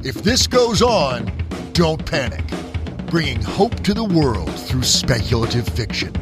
If this goes on, don't panic. Bringing hope to the world through speculative fiction.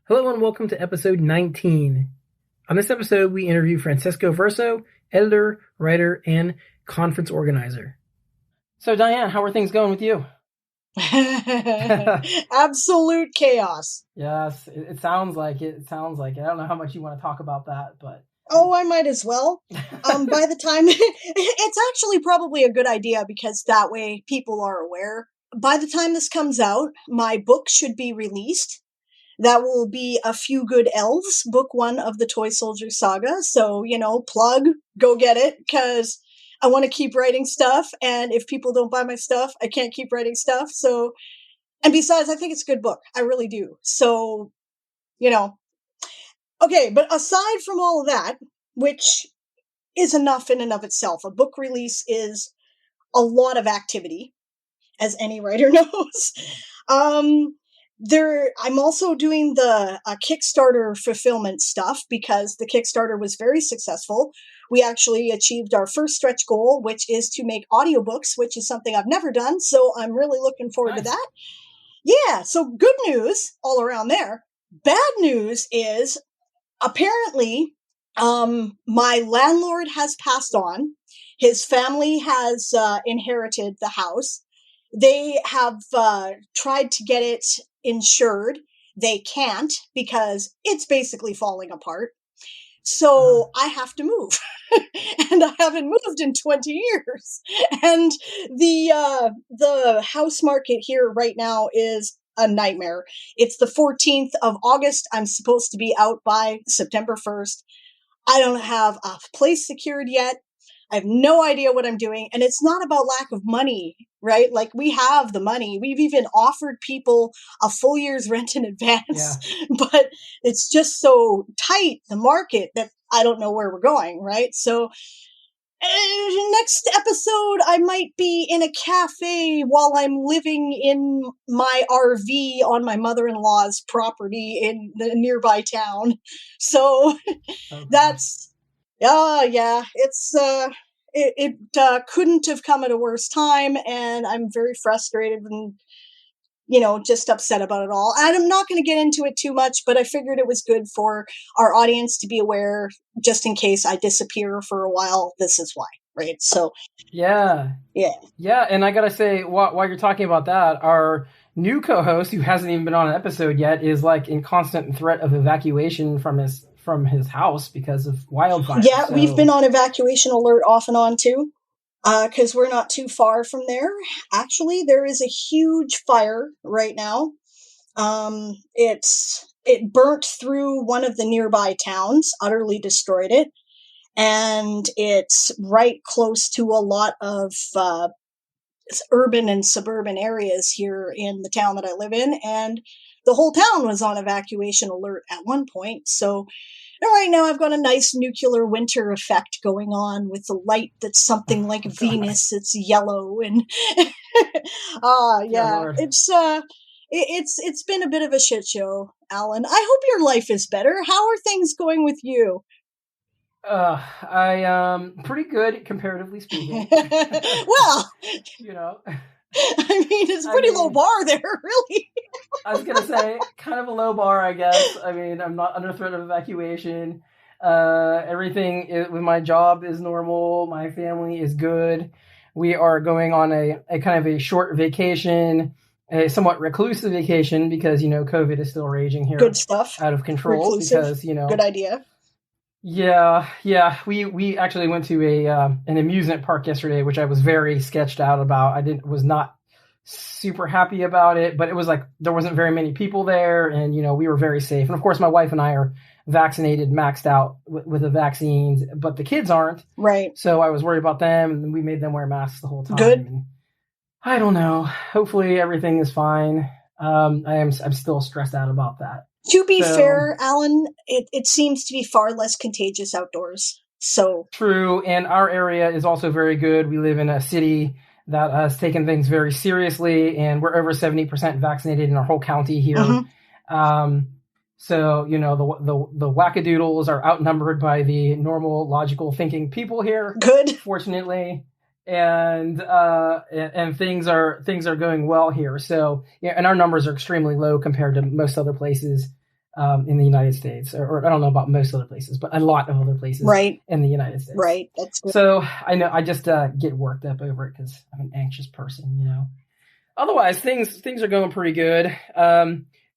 Hello and welcome to episode 19. On this episode, we interview Francesco Verso, editor, writer, and conference organizer. So, Diane, how are things going with you? Absolute chaos. Yes, it sounds like it. I don't know how much you want to talk about that, but... Oh, I might as well. By the time... It's actually probably a good idea because that way people are aware. By the time this comes out, my book should be released. That will be A Few Good Elves, book 1 of the Toy Soldier Saga. So, plug, go get it, because I want to keep writing stuff. And if people don't buy my stuff, I can't keep writing stuff. So, and besides, I think it's a good book. I really do. So, Okay, but aside from all of that, which is enough in and of itself, a book release is a lot of activity, as any writer knows. I'm also doing the Kickstarter fulfillment stuff because the Kickstarter was very successful. We actually achieved our first stretch goal, which is to make audiobooks, which is something I've never done. So I'm really looking forward to that. Yeah, so good news all around there. Bad news is apparently my landlord has passed on. His family has inherited the house. They have tried to get it insured. They can't because it's basically falling apart. So I have to move. And I haven't moved in 20 years. And the house market here right now is a nightmare. It's the 14th of August. I'm supposed to be out by September 1st. I don't have a place secured yet. I have no idea what I'm doing. And it's not about lack of money, right? Like, we have the money. We've even offered people a full year's rent in advance, but it's just so tight, the market, that I don't know where we're going, right? So next episode, I might be in a cafe while I'm living in my RV on my mother-in-law's property in the nearby town. So that's... it's it couldn't have come at a worse time, and I'm very frustrated and just upset about it all. And I'm not going to get into it too much, but I figured it was good for our audience to be aware, just in case I disappear for a while. This is why, right? So yeah. And I gotta say, while you're talking about that, our new co-host, who hasn't even been on an episode yet, is like in constant threat of evacuation from his house because of wildfire. Yeah, so we've been on evacuation alert off and on too, because we're not too far from there. Actually, there is a huge fire right now. It burnt through one of the nearby towns, utterly destroyed it, and it's right close to a lot of urban and suburban areas here in the town that I live in, and the whole town was on evacuation alert at one point. So right now I've got a nice nuclear winter effect going on with the light that's something like Venus. It's yellow and it's been a bit of a shit show, Alan. I hope your life is better. How are things going with you? I pretty good, comparatively speaking. Well, I mean, it's a pretty low bar there, really. I was going to say, kind of a low bar, I guess. I mean, I'm not under threat of evacuation. Everything with my job is normal. My family is good. We are going on a kind of a short vacation, a somewhat reclusive vacation because, COVID is still raging here. Good stuff. Out of control. Reclusive. Because, good idea. Yeah. We actually went to an amusement park yesterday, which I was very sketched out about. I was not super happy about it, but it was like there wasn't very many people there, and we were very safe. And of course, my wife and I are vaccinated, maxed out with the vaccines, but the kids aren't. Right. So I was worried about them, and we made them wear masks the whole time. Good. And I don't know. Hopefully everything is fine. I'm still stressed out about that. To be fair, Alan, it seems to be far less contagious outdoors. So true, and our area is also very good. We live in a city that has taken things very seriously, and we're over 70% vaccinated in our whole county here. Mm-hmm. So, the wackadoodles are outnumbered by the normal, logical thinking people here. Good. Fortunately. And things are going well here. So, and our numbers are extremely low compared to most other places in the United States. Or I don't know about most other places, but a lot of other places in the United States. Right. That's good. So I know I just get worked up over it because I'm an anxious person, Otherwise, things are going pretty good.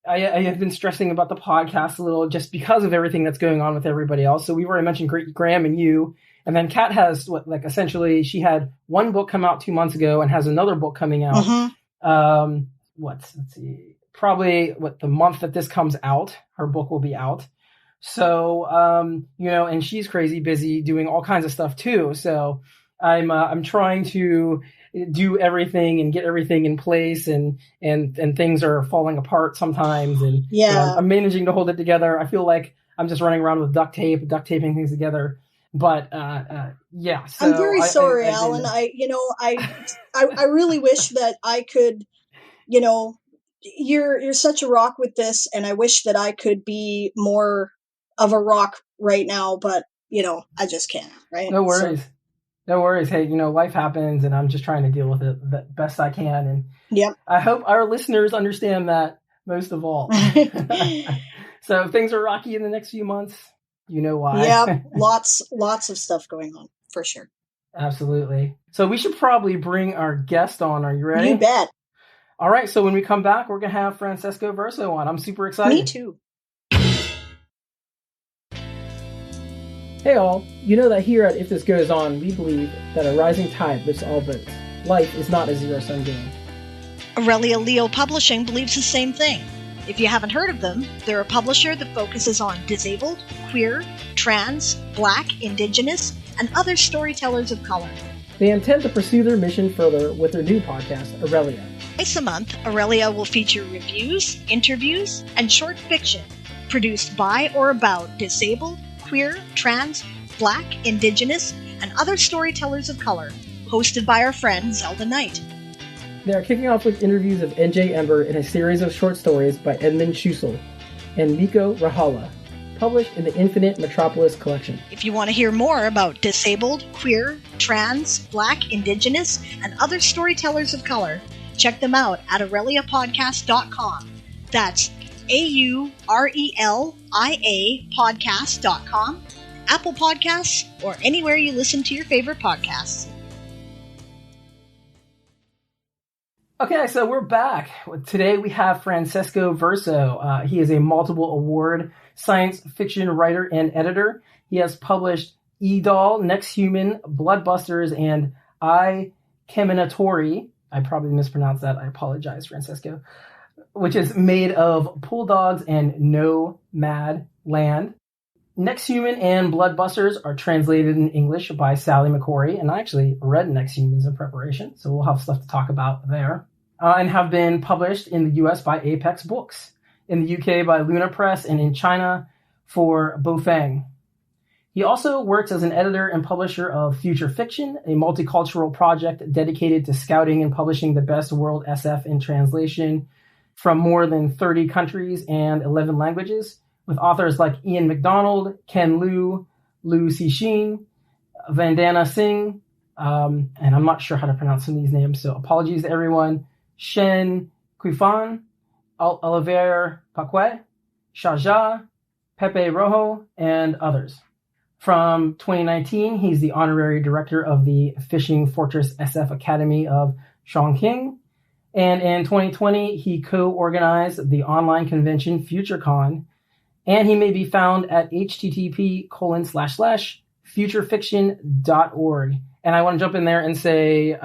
I have been stressing about the podcast a little just because of everything that's going on with everybody else. So we've already mentioned Graham and you. And then Kat has essentially she had one book come out 2 months ago and has another book coming out. Mm-hmm. Let's see, probably the month that this comes out, her book will be out. So, and she's crazy busy doing all kinds of stuff too. So I'm trying to do everything and get everything in place, and things are falling apart sometimes. And I'm managing to hold it together. I feel like I'm just running around with duct taping things together. But so I'm very sorry, Alan. I really wish that I could, you're such a rock with this, and I wish that I could be more of a rock right now, but I just can't. Right? No worries. So, no worries. Hey, life happens, and I'm just trying to deal with it the best I can. And I hope our listeners understand that most of all. So if things are rocky in the next few months, you know why. Yeah, lots of stuff going on, for sure. Absolutely. So we should probably bring our guest on. Are you ready? You bet. All right. So when we come back, we're going to have Francesco Verso on. I'm super excited. Me too. Hey all, you know that here at If This Goes On, we believe that a rising tide lifts all boats. Life is not a zero-sum game. Aurelia Leo Publishing believes the same thing. If you haven't heard of them, they're a publisher that focuses on disabled, queer, trans, Black, Indigenous, and other storytellers of color. They intend to pursue their mission further with their new podcast, Aurelia. Twice a month, Aurelia will feature reviews, interviews, and short fiction produced by or about disabled, queer, trans, Black, Indigenous, and other storytellers of color, hosted by our friend Zelda Knight. They are kicking off with interviews of N.J. Ember in a series of short stories by Edmund Schusel and Miko Rahala, published in the Infinite Metropolis collection. If you want to hear more about disabled, queer, trans, Black, Indigenous, and other storytellers of color, check them out at aureliapodcast.com. That's AURELIA podcast.com, Apple Podcasts, or anywhere you listen to your favorite podcasts. Okay, so we're back. Today we have Francesco Verso. He is a multiple award science fiction writer and editor. He has published E-Doll, Next Human, Bloodbusters, and I, Keminatori. I probably mispronounced that. I apologize, Francesco. Which is made of Pool Dogs and No Mad Land. Next Human and Bloodbusters are translated in English by Sally McCory, and I actually read Next Humans in preparation, so we'll have stuff to talk about there. And have been published in the US by Apex Books, in the UK by Luna Press, and in China for Bofang. He also works as an editor and publisher of Future Fiction, a multicultural project dedicated to scouting and publishing the best world SF in translation from more than 30 countries and 11 languages, with authors like Ian MacDonald, Ken Liu, Liu Cixin, Vandana Singh, and I'm not sure how to pronounce some of these names, so apologies to everyone, Shen Quifan, Olivier Paquet, Shaja, Pepe Rojo, and others. From 2019, he's the honorary director of the Fishing Fortress SF Academy of Chongqing. And in 2020, he co-organized the online convention Futurecon, and he may be found at http://futurefiction.org. And I want to jump in there and say,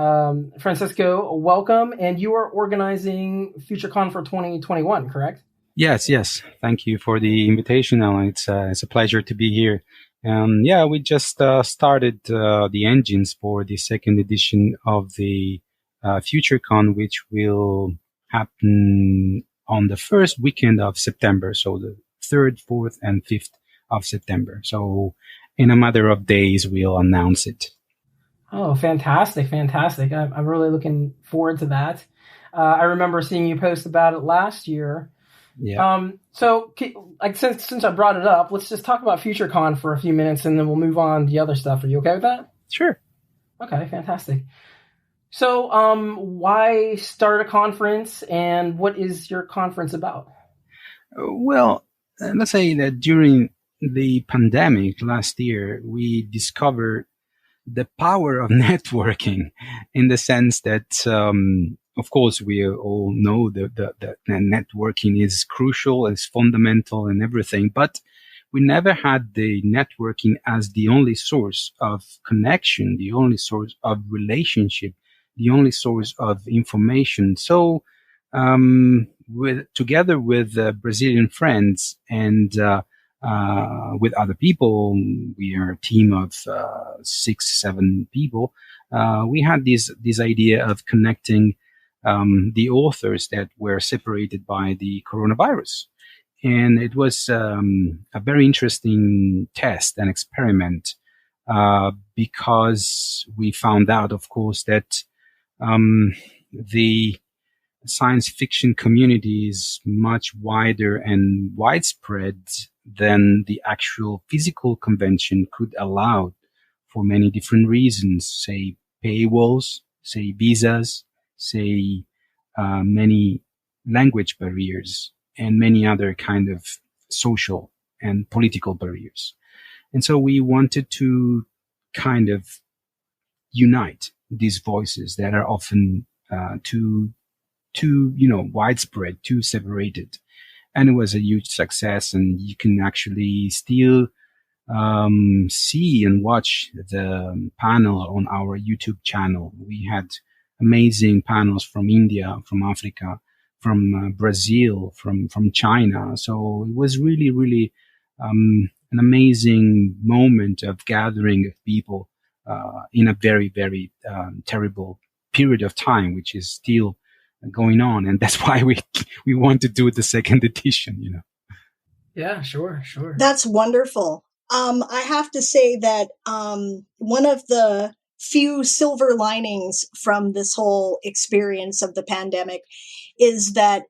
Francesco, welcome. And you are organizing Futurecon for 2021, correct? Yes. Thank you for the invitation, Alan. It's a pleasure to be here. We just started the engines for the second edition of the Futurecon, which will happen on the first weekend of September, so the 3rd, 4th, and 5th of September. So in a matter of days, we'll announce it. Oh, fantastic. I'm really looking forward to that. I remember seeing you post about it last year. Yeah. So since I brought it up, let's just talk about Futurecon for a few minutes, and then we'll move on to the other stuff. Are you okay with that? Sure. Okay, fantastic. So, why start a conference, and what is your conference about? Well, let's say that during the pandemic last year, we discovered the power of networking in the sense that, of course, we all know that networking is crucial, is fundamental and everything, but we never had the networking as the only source of connection, the only source of relationship, the only source of information. So, together with Brazilian friends and with other people, we are a team of 6-7 people. We had this idea of connecting the authors that were separated by the coronavirus. And it was a very interesting test and experiment because we found out, of course, that the science fiction community is much wider and widespread than the actual physical convention could allow for many different reasons, say paywalls, say visas, say many language barriers, and many other kind of social and political barriers. And so we wanted to kind of unite these voices that are often too widespread, too separated. And it was a huge success, and you can actually still see and watch the panel on our YouTube channel. We had amazing panels from India, from Africa, from Brazil, from China. So it was really, really an amazing moment of gathering of people in a very, very terrible period of time, which is still going on. And that's why we want to do the second edition, Yeah, sure. That's wonderful. I have to say that one of the few silver linings from this whole experience of the pandemic is that,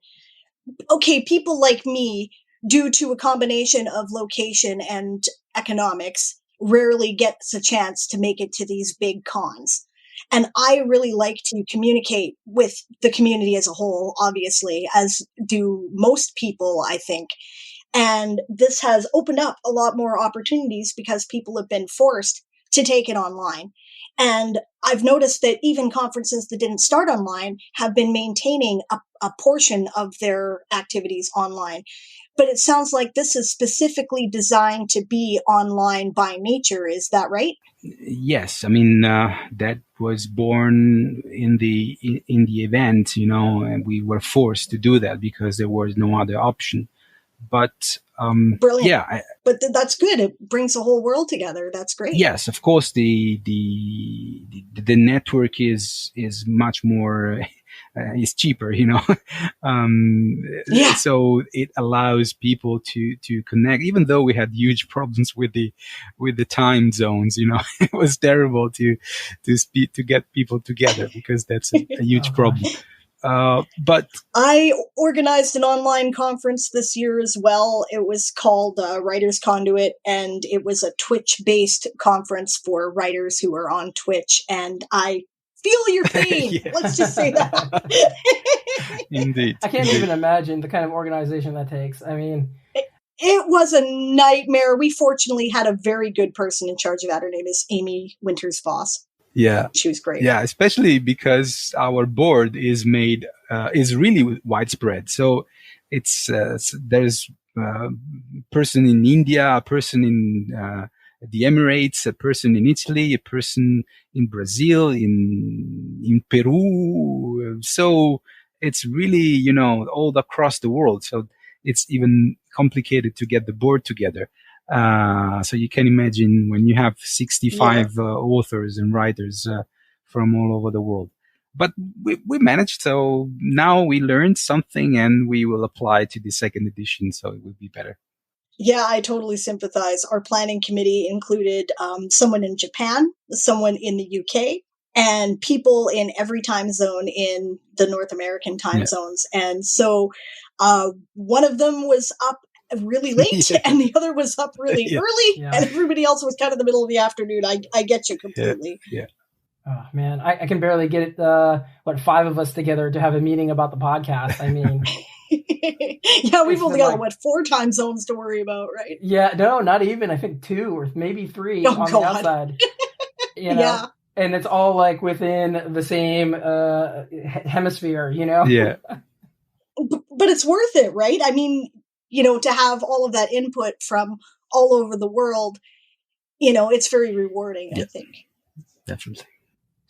okay, people like me, due to a combination of location and economics, rarely gets a chance to make it to these big cons. And I really like to communicate with the community as a whole, obviously, as do most people, I think. And this has opened up a lot more opportunities because people have been forced to take it online. And I've noticed that even conferences that didn't start online have been maintaining a portion of their activities online. But it sounds like this is specifically designed to be online by nature. Is that right? Yes. I mean, that was born in the event, and we were forced to do that because there was no other option. But brilliant. Yeah, but that's good. It brings the whole world together. That's great. Yes, of course. The network is much more is cheaper, Yeah. So it allows people to connect. Even though we had huge problems with the time zones, it was terrible to get people together because that's a huge problem. But I organized an online conference this year as well. It was called Writers Conduit, and it was a Twitch-based conference for writers who are on Twitch. And I feel your pain. Yeah. Let's just say that. Indeed. I can't even imagine the kind of organization that takes. I mean, it was a nightmare. We fortunately had a very good person in charge of that. Her name is Amy Winters-Voss. Yeah, she was great. Yeah, especially because our board is really widespread. So it's there's a person in India, a person in the Emirates, a person in Italy, a person in Brazil, in Peru. So it's really, all across the world. So it's even complicated to get the board together. So you can imagine when you have 65 authors and writers from all over the world. But we managed. So now we learned something and we will apply to the second edition. So it will be better. Yeah, I totally sympathize. Our planning committee included someone in Japan, someone in the UK, and people in every time zone in the North American time zones. And so one of them was up really late and the other was up really early and everybody else was kind of the middle of the afternoon. I get you completely. Yeah. Oh man, I can barely get five of us together to have a meeting about the podcast. I mean, yeah, we've only got 4 time zones to worry about, right? Yeah, no, not even. I think 2 or maybe 3 on the outside. Yeah, and it's all like within the same hemisphere, Yeah. But it's worth it, right? I mean, to have all of that input from all over the world, it's very rewarding, I think. Definitely.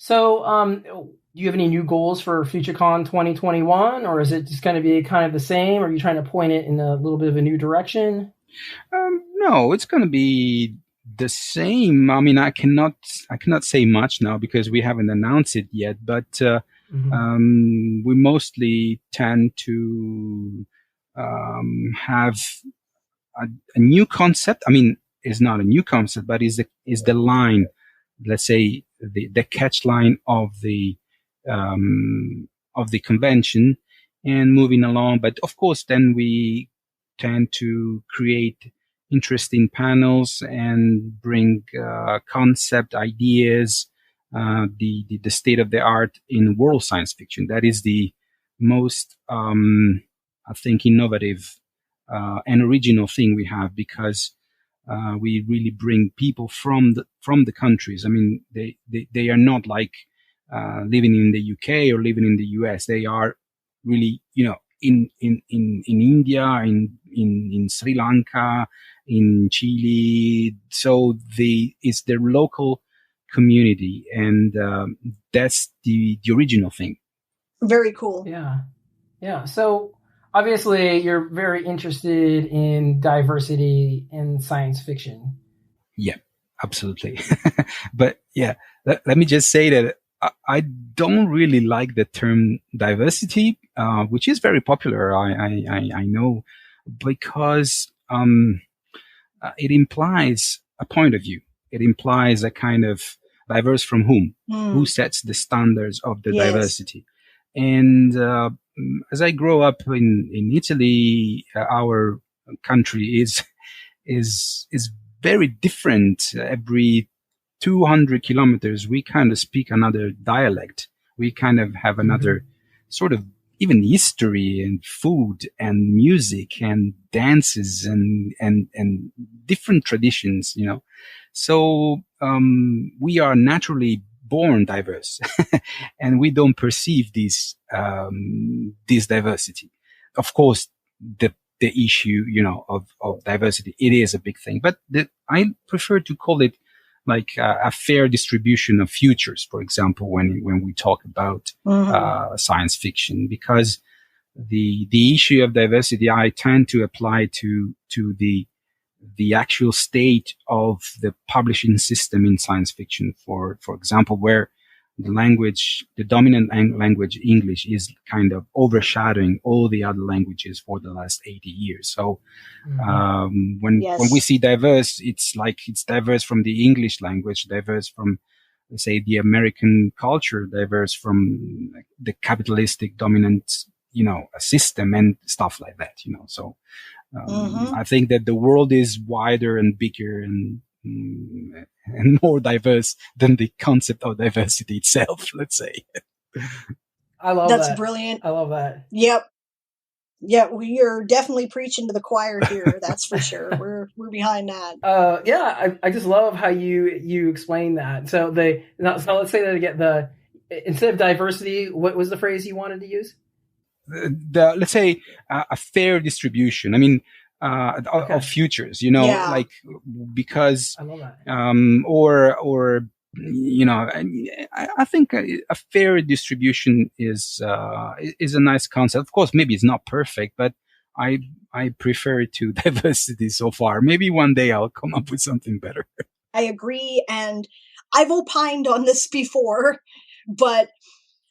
So, do you have any new goals for Futurecon 2021, or is it just going to be kind of the same? Or are you trying to point it in a little bit of a new direction? No, it's going to be the same. I mean, I cannot say much now because we haven't announced it yet, but we mostly tend to have a new concept. I mean, it's not a new concept, but is the line, let's say, the catch line of the convention and moving along. But of course, then we tend to create interesting panels and bring concept ideas, the state of the art in world science fiction. That is the most, I think, innovative and original thing we have, because we really bring people from the countries. I mean, they are not like living in the UK or living in the US. They are really, in India, in Sri Lanka, in Chile. So it's their local community, and that's the original thing. Very cool. Yeah. So obviously, you're very interested in diversity in science fiction. Yeah, absolutely. But yeah, let me just say that I don't really like the term diversity, which is very popular. I know, because it implies a point of view. It implies a kind of diverse from whom? Who sets the standards of the diversity? And as I grow up in Italy, our country is very different. Every 200 kilometers, we kind of speak another dialect. We kind of have another sort of even history and food and music and dances and different traditions, So we are naturally born diverse, and we don't perceive this diversity. Of course, the issue, of diversity, it is a big thing, but I prefer to call it like a fair distribution of futures, for example, when we talk about science fiction, because the issue of diversity, I tend to apply to the actual state of the publishing system in science fiction. For example, where the dominant language, English, is kind of overshadowing all the other languages for the last 80 years. So, when we see diverse, it's like it's diverse from the English language, diverse from, let's say, the American culture, diverse from the capitalistic dominant, system and stuff like that, So, I think that the world is wider and bigger and more diverse than the concept of diversity itself, let's say. I love that. That's brilliant. I love that. Yep. Yeah, we are definitely preaching to the choir here. That's for sure. We're behind that. I just love how you explain that. So let's say that again. Instead of diversity, what was the phrase you wanted to use? Let's say a fair distribution. I mean, of futures, you know, Yeah. like, because, I love that. or, you know, I think a fair distribution is a nice concept. Of course, maybe it's not perfect, but I prefer it to diversity so far. Maybe one day I'll come up with something better. I agree. And I've opined on this before, but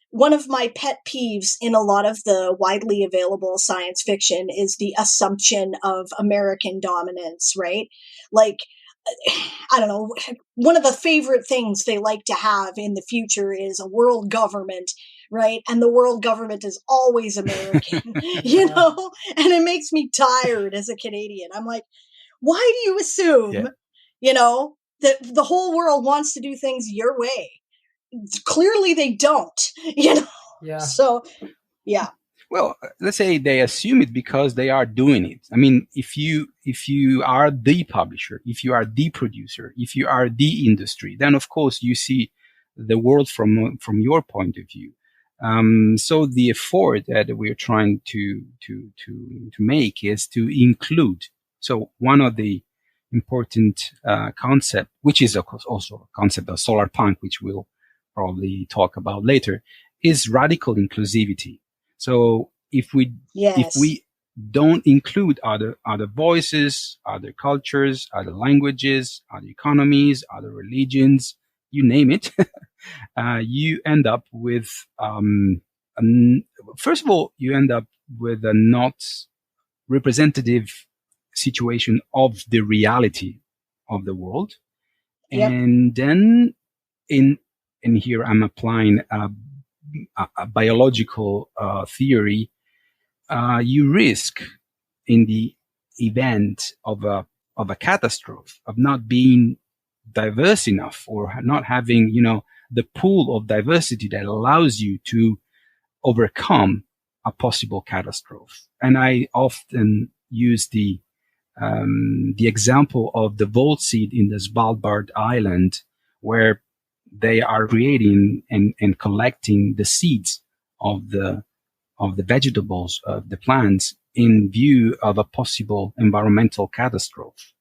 one of my pet peeves in a lot of the widely available science fiction is the assumption of American dominance, right? Like, I don't know, one of the favorite things they like to have in the future is a world government, right? And the world government is always American, you know? And it makes me tired as a Canadian. I'm like, why do you assume, you know, that the whole world wants to do things your way? Clearly they don't, you know? Yeah. So, yeah. Well, let's say they assume it because they are doing it. I mean, if you are the publisher, if you are the producer, if you are the industry, then of course you see the world from your point of view. So the effort that we're trying to make is to include. So one of the important concept, which is of course also a concept of solar punk, which we'll probably talk about later, is radical inclusivity. So if we don't include other voices, other cultures, other languages, other economies, other religions, you name it, you end up with first of all, you end up with a not representative situation of the reality of the world, and then in here I'm applying a biological theory. You risk in the event of a catastrophe of not being diverse enough, or not having, you know, the pool of diversity that allows you to overcome a possible catastrophe. And I often use the example of the voltseed in the Svalbard island, where they are creating and collecting the seeds of the vegetables, of the plants, in view of a possible environmental catastrophe.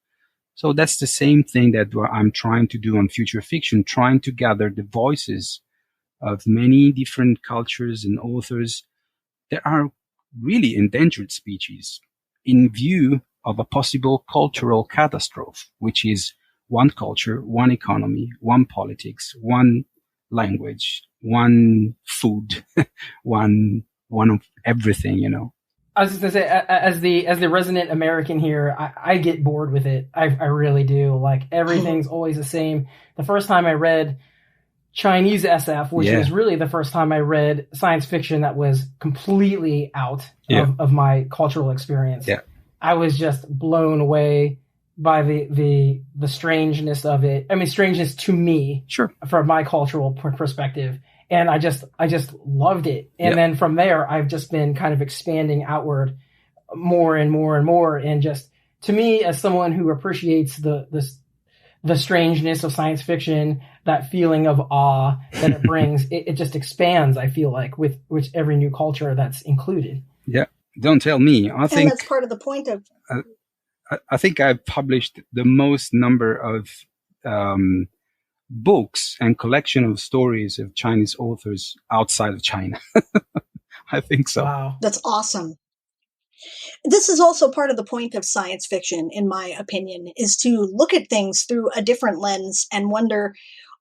So that's the same thing that I'm trying to do on future fiction, trying to gather the voices of many different cultures and authors that are really endangered species in view of a possible cultural catastrophe, which is one culture, one economy, one politics, one language, one food, one of everything, you know. I was just gonna say, as the resident American here, I get bored with it. I really do. Like, everything's always the same. The first time I read Chinese SF, which was really the first time I read science fiction that was completely out of my cultural experience. Yeah. I was just blown away by the strangeness of it. I mean, strangeness to me, from my cultural perspective. And I just loved it. And then from there, I've just been kind of expanding outward more and more and more. And just, to me, as someone who appreciates the strangeness of science fiction, that feeling of awe that it brings, it just expands, I feel like, with every new culture that's included. Yeah. Don't tell me. I think that's part of the point of... I think I've published the most number of books and collection of stories of Chinese authors outside of China. I think so. Wow. That's awesome. This is also part of the point of science fiction, in my opinion, is to look at things through a different lens and wonder,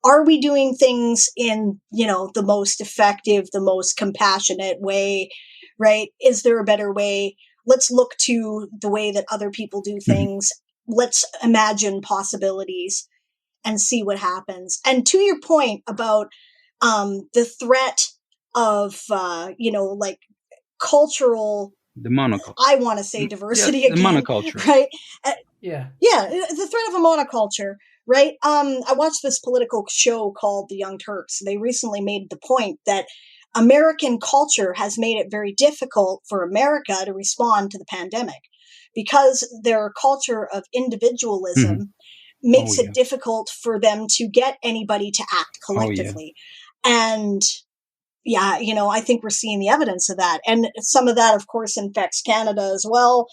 are we doing things in, you know, the most effective, the most compassionate way, right? Is there a better way? Let's look to the way that other people do things. Let's imagine possibilities and see what happens. And to your point about the threat of, you know, like cultural... The monoculture. I want to say diversity again. The monoculture. Right? Yeah, the threat of a monoculture, right? I watched this political show called The Young Turks. They recently made the point that American culture has made it very difficult for America to respond to the pandemic, because their culture of individualism makes it difficult for them to get anybody to act collectively. And yeah, you know, I think we're seeing the evidence of that. And some of that, of course, infects Canada as well,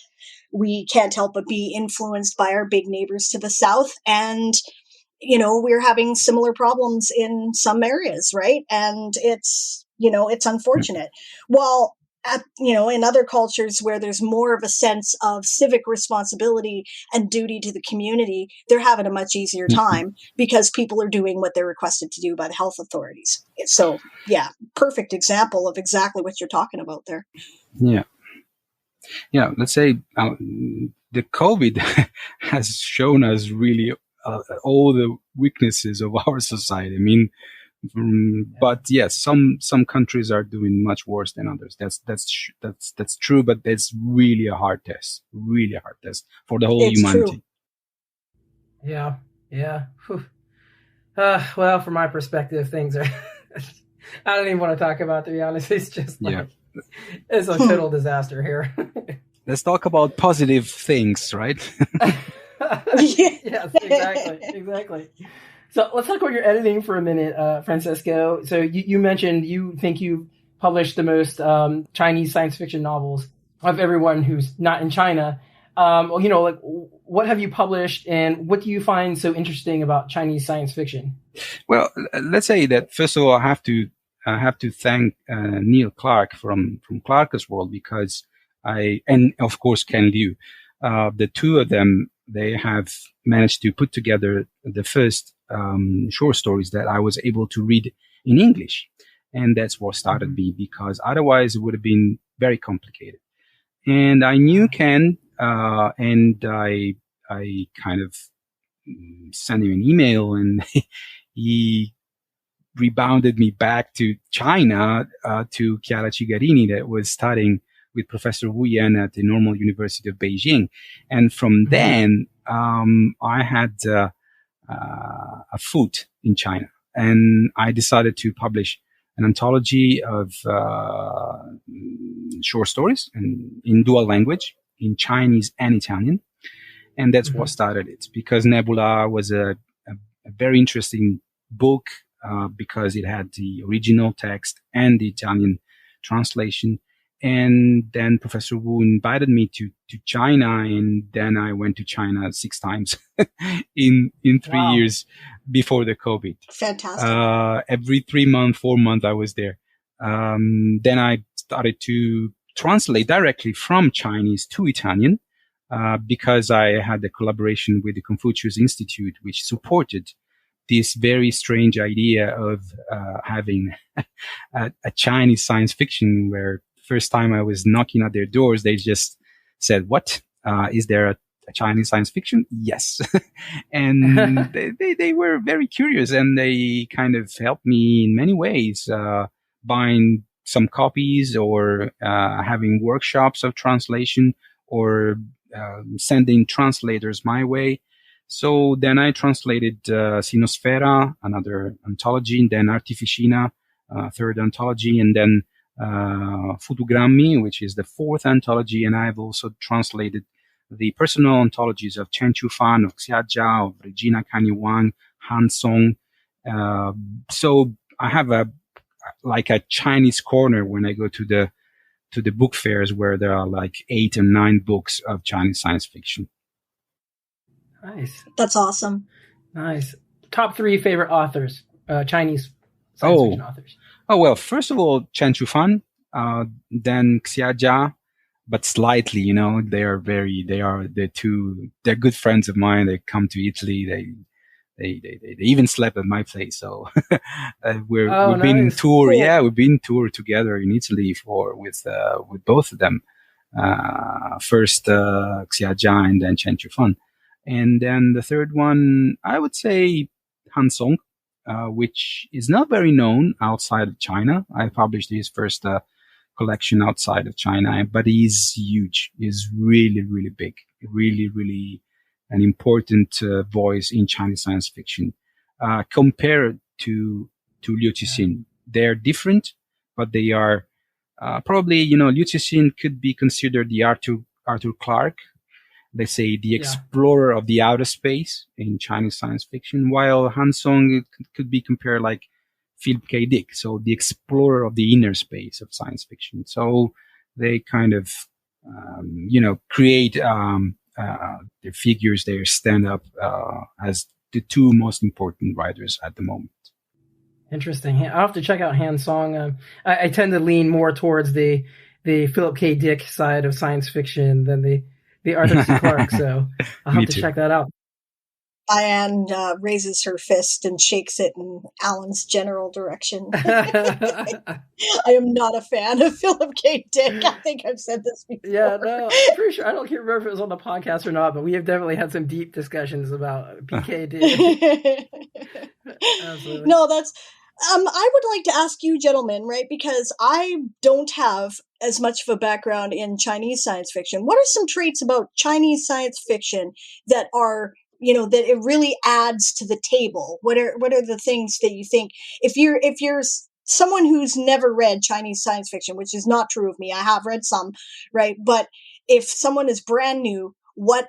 we can't help but be influenced by our big neighbors to the south. And, you know, we're having similar problems in some areas, right? And it's, you know, it's unfortunate. Well, you know, in other cultures where there's more of a sense of civic responsibility and duty to the community, they're having a much easier time because people are doing what they're requested to do by the health authorities. So, yeah, perfect example of exactly what you're talking about there. Yeah. Yeah, let's say the COVID has shown us really all the weaknesses of our society. I mean, but yes, some countries are doing much worse than others. That's true. But it's really a hard test for the whole humanity. True. Yeah. Well, from my perspective, things are. I don't even want to talk about it, to be honest. It's just like it's a total disaster here. Let's talk about positive things, right? Yes, exactly. So let's talk about your editing for a minute, Francesco. So you mentioned you think you published the most Chinese science fiction novels of everyone who's not in China. You know, like what have you published, and what do you find so interesting about Chinese science fiction? Well, let's say that first of all, I have to thank Neil Clark from Clark's World, because and of course Ken Liu, the two of them, they have managed to put together the first short stories that I was able to read in English. And that's what started me, because otherwise it would have been very complicated. And I knew Ken, and I kind of sent him an email, and he rebounded me back to China, to Chiara Cigarini, that was studying with Professor Wu Yan at the Normal University of Beijing. And from then, I had a foot in China, and I decided to publish an anthology of short stories in dual language, in Chinese and Italian. And that's what started it, because Nebula was a very interesting book, because it had the original text and the Italian translation. And then Professor Wu invited me to China, and then I went to China 6 times in 3 years before the COVID. Fantastic. Every 3 months, 4 months, I was there. Then I started to translate directly from Chinese to Italian, because I had a collaboration with the Confucius Institute, which supported this very strange idea of having a Chinese science fiction, where first time I was knocking at their doors, they just said, "What? Is there a Chinese science fiction?" Yes. And they were very curious, and they kind of helped me in many ways, buying some copies, or having workshops of translation, or sending translators my way. So then I translated Sinosfera, another anthology, and then Artificina, third anthology, and then Futugrammi, which is the 4th anthology. And I've also translated the personal anthologies of Chen Chufan, of Xia Jia, of Regina Kanye Wang, Han Song. So I have a Chinese corner when I go to the book fairs, where there are like 8 or 9 books of Chinese science fiction. Nice. That's awesome. Nice. Top 3 favorite authors, Chinese science fiction authors. Oh, well, first of all, Chen Chufan, then Xia Jia, but slightly, you know, they're good friends of mine. They come to Italy. They even slept at my place. So we've been tour. Cool. Yeah, we've been tour together in Italy with both of them. First Xia Jia, and then Chen Chufan. And then the third one, I would say Han Song, which is not very known outside of China. I published his first collection outside of China, but he's huge. He's really, really big. Really, really an important voice in Chinese science fiction. Compared to Liu Cixin, they're different, but they are probably, you know, Liu Cixin could be considered the Arthur Clarke, let's say the explorer of the outer space in Chinese science fiction, while Han Song could be compared like Philip K. Dick, so the explorer of the inner space of science fiction. So they kind of create their figures, their stand-up as the two most important writers at the moment. Interesting. I'll have to check out Han Song. I tend to lean more towards the Philip K. Dick side of science fiction than the Arthur C. Clarke, so I'll have to check that out. Diane raises her fist and shakes it in Alan's general direction. I am not a fan of Philip K. Dick. I think I've said this before. Yeah, no, I'm pretty sure. I don't remember if it was on the podcast or not, but we have definitely had some deep discussions about PK Dick. Absolutely. No, that's... I would like to ask you, gentlemen, right, because I don't have as much of a background in Chinese science fiction. What are some traits about Chinese science fiction that are, that it really adds to the table? What are the things that you think, if you're someone who's never read Chinese science fiction, which is not true of me, I have read some, right? But if someone is brand new, what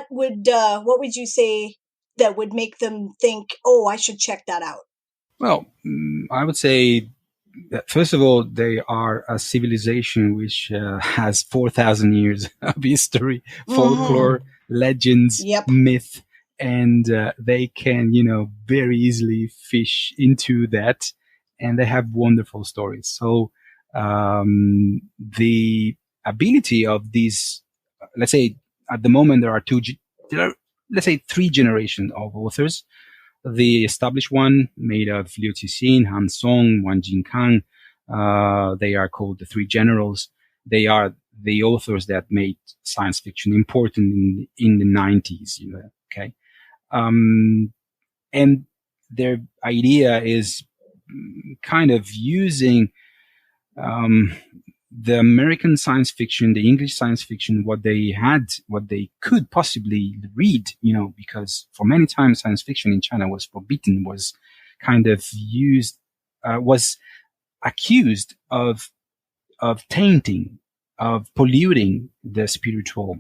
would you say that would make them think, oh, I should check that out? Well, I would say that first of all, they are a civilization which has 4,000 years of history, folklore, legends, myth, and they can, very easily fish into that, and they have wonderful stories. So the ability of these, let's say, at the moment there are let's say 3 generations of authors. The established one, made of Liu Cixin, Han Song, Wang Jingkang, they are called the 3 generals. They are the authors that made science fiction important in the 90s, okay? And their idea is kind of using the American science fiction, the English science fiction, what they could possibly read, because for many times science fiction in China was forbidden, was kind of used, was accused of tainting, of polluting the spiritual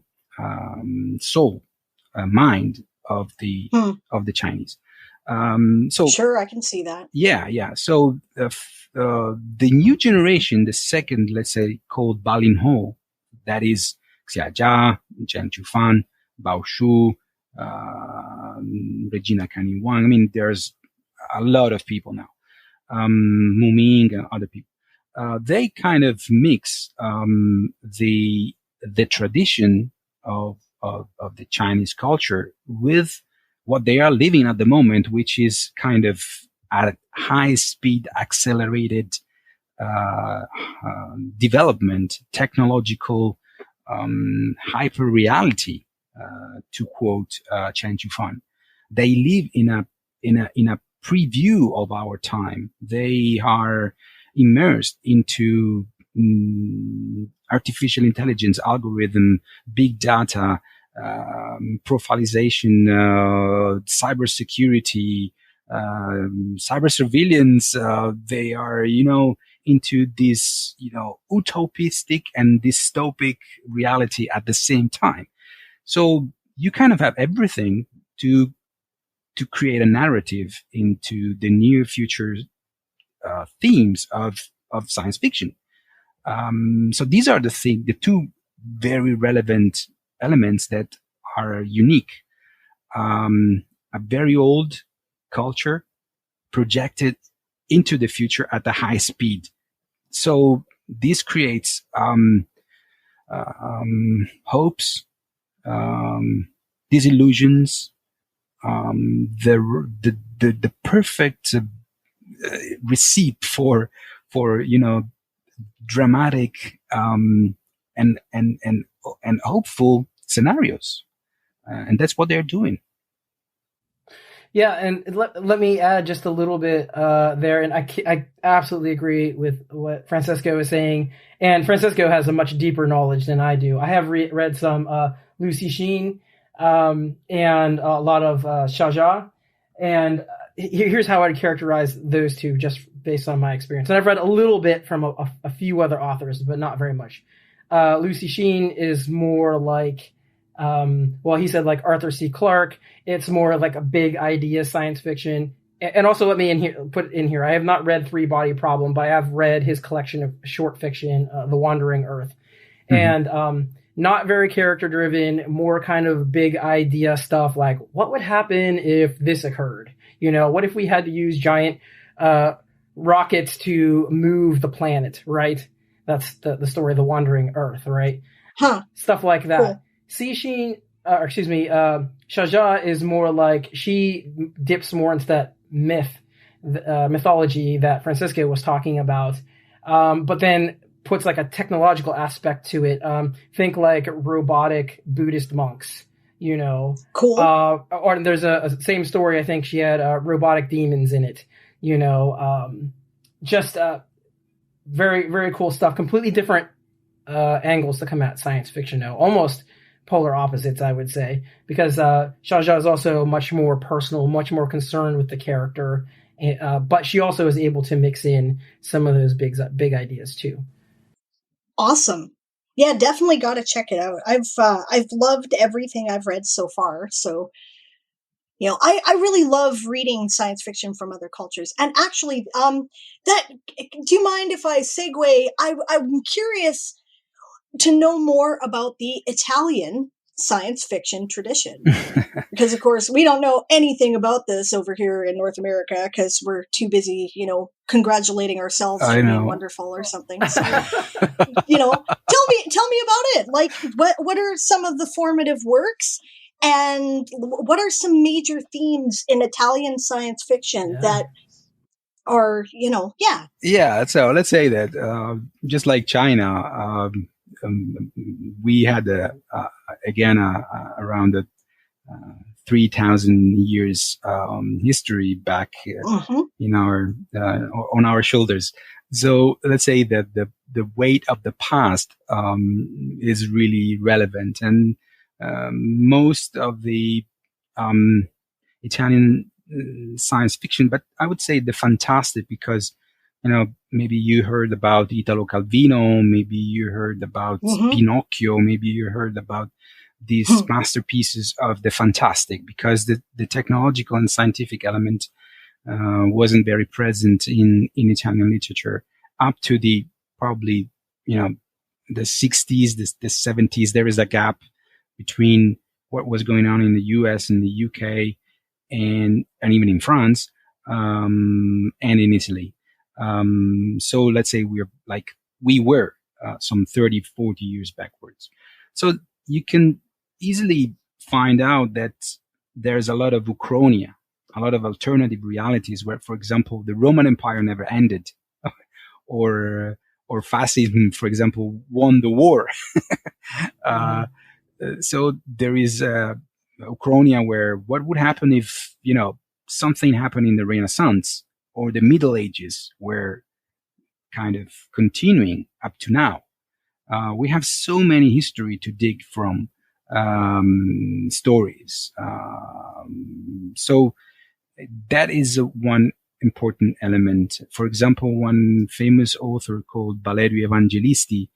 soul, mind of the Chinese. So sure, I can see that. Yeah. So the new generation, the second, let's say, called Balin Ho, that is Xia Jia, Zhang Chufan, Bao Shu, Regina Canning Wang. I mean, there's a lot of people now. Mu Ming and other people. They kind of mix the tradition of the Chinese culture with what they are living at the moment, which is kind of at high speed, accelerated development, technological hyper reality. To quote Chen Chufan, they live in a preview of our time. They are immersed into artificial intelligence, algorithm, big data, profilization, cybersecurity, cyber surveillance. They are, into this, utopistic and dystopic reality at the same time. So you kind of have everything to create a narrative into the near future themes of science fiction. So these are the 2 very relevant elements that are unique. A very old culture projected into the future at a high speed. So this creates hopes, disillusions, the perfect receipt for dramatic and hopeful scenarios, and that's what they're doing. Yeah, and let me add just a little bit there, and I absolutely agree with what Francesco is saying, and Francesco has a much deeper knowledge than I do. I have read some Liu Cixin and a lot of Xia, and here's how I'd characterize those 2 just based on my experience. And I've read a little bit from a few other authors, but not very much. Liu Cixin is more like, he said like Arthur C. Clarke. It's more like a big idea science fiction. And also let me put in here, I have not read 3 Body Problem, but I have read his collection of short fiction, The Wandering Earth. and not very character driven, more kind of big idea stuff like what would happen if this occurred? What if we had to use giant rockets to move the planet, right? That's the story of the Wandering Earth, right? Stuff like that. Cool. Shaja is more like, she dips more into that mythology that Francesco was talking about, but then puts like a technological aspect to it. Think like robotic Buddhist monks, Cool. Or there's a same story. I think she had robotic demons in it, just very, very cool stuff. Completely different angles to come at science fiction now. Almost polar opposites, I would say, because Shaja is also much more personal, much more concerned with the character, but she also is able to mix in some of those big ideas too. Awesome. Yeah, definitely got to check it out. I've loved everything I've read so far. So, I really love reading science fiction from other cultures. And actually, do you mind if I segue? I'm curious to know more about the Italian science fiction tradition. Because, of course, we don't know anything about this over here in North America because we're too busy, congratulating ourselves for being wonderful or something. So, tell me about it. Like, what are some of the formative works? And what are some major themes in Italian science fiction that are, Yeah, so let's say that just like China, we had around 3,000 years history back in our on our shoulders. So let's say that the weight of the past is really relevant, and most of the Italian science fiction, but I would say the fantastic, because maybe you heard about Italo Calvino, maybe you heard about Pinocchio, maybe you heard about these masterpieces of the fantastic, because the technological and scientific element wasn't very present in Italian literature up to the probably the 60s, the 70s. There is a gap between what was going on in the US and the UK and even in France and in Italy. So let's say we were some 30, 40 years backwards. So you can easily find out that there's a lot of uchronia, a lot of alternative realities where, for example, the Roman Empire never ended, or fascism, for example, won the war. So there is uchronia where what would happen if, something happened in the Renaissance or the Middle Ages were kind of continuing up to now. We have so many history to dig from, stories. So that is one important element. For example, one famous author called Valerio Evangelisti,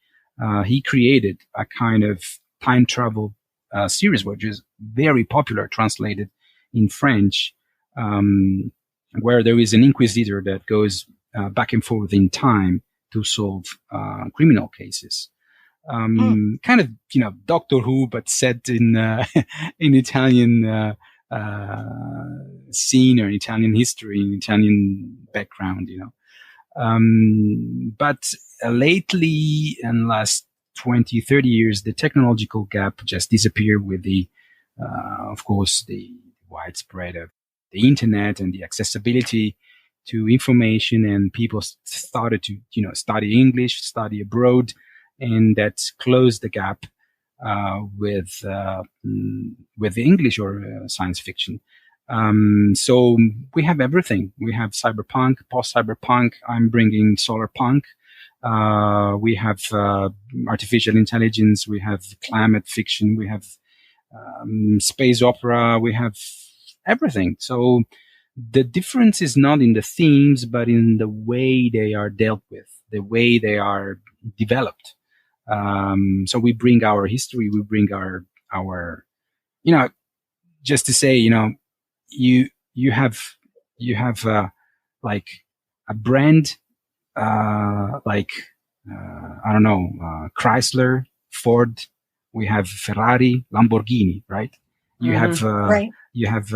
he created a kind of time travel series, which is very popular, translated in French, where there is an inquisitor that goes back and forth in time to solve criminal cases. Kind of, Doctor Who, but set in Italian scene or Italian history, in Italian background, But lately, in last 20, 30 years, the technological gap just disappeared with the, of course, the widespread of the internet and the accessibility to information, and people started to, study English, study abroad, and that closed the gap with the English or science fiction. So we have everything. We have cyberpunk, post-cyberpunk. I'm bringing solar punk. We have artificial intelligence. We have climate fiction. We have space opera. We have everything. So the difference is not in the themes, but in the way they are dealt with, the way they are developed. So we bring our history, we bring our, just to say, you have like a brand, Chrysler, Ford, we have Ferrari, Lamborghini, right? You have Right. you have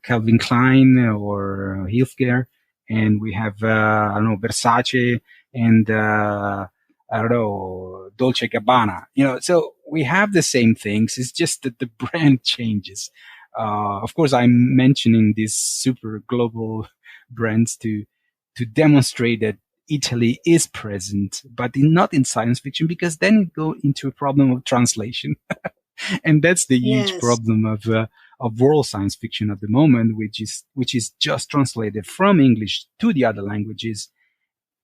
Calvin Klein or Hilfiger, and we have I don't know, Versace and I don't know, Dolce Gabbana. So we have the same things. It's just that the brand changes. Of course, I'm mentioning these super global brands to demonstrate that Italy is present, but not in science fiction, because then you go into a problem of translation. And that's the huge Yes. problem of world science fiction at the moment, which is just translated from English to the other languages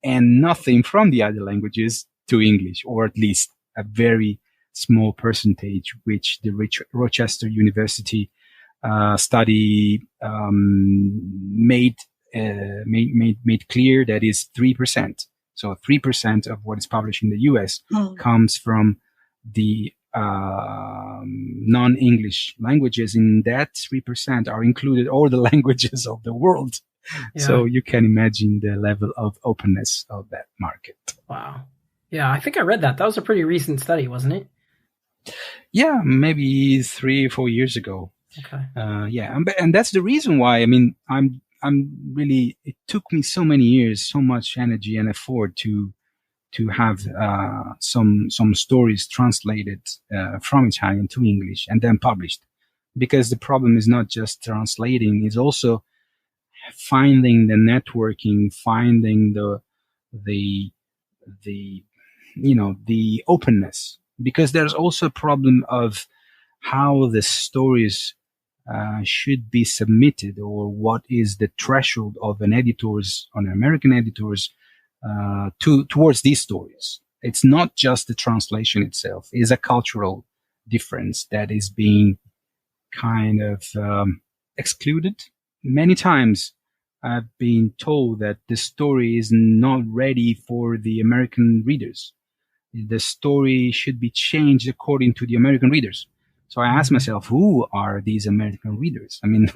and nothing from the other languages to English, or at least a very small percentage, which the Rochester University study made clear that is 3%. So 3% of what is published in the US comes from the non-English languages. In that 3% are included all the languages of the world. Yeah. So you can imagine the level of openness of that market. Wow. Yeah, I think I read that. That was a pretty recent study, wasn't it? Yeah, maybe 3 or 4 years ago. Okay. Yeah, and that's the reason why. I mean, I'm really. It took me so many years, so much energy and effort to have some stories translated from Italian to English and then published, because the problem is not just translating; it's also finding the networking, finding the openness, because there's also a problem of how the stories should be submitted, or what is the threshold of an American editors towards these stories. It's not just the translation itself; it's a cultural difference that is being kind of excluded. Many times I've been told that the story is not ready for the American readers. The story should be changed according to the American readers. So I asked myself, who are these American readers? I mean,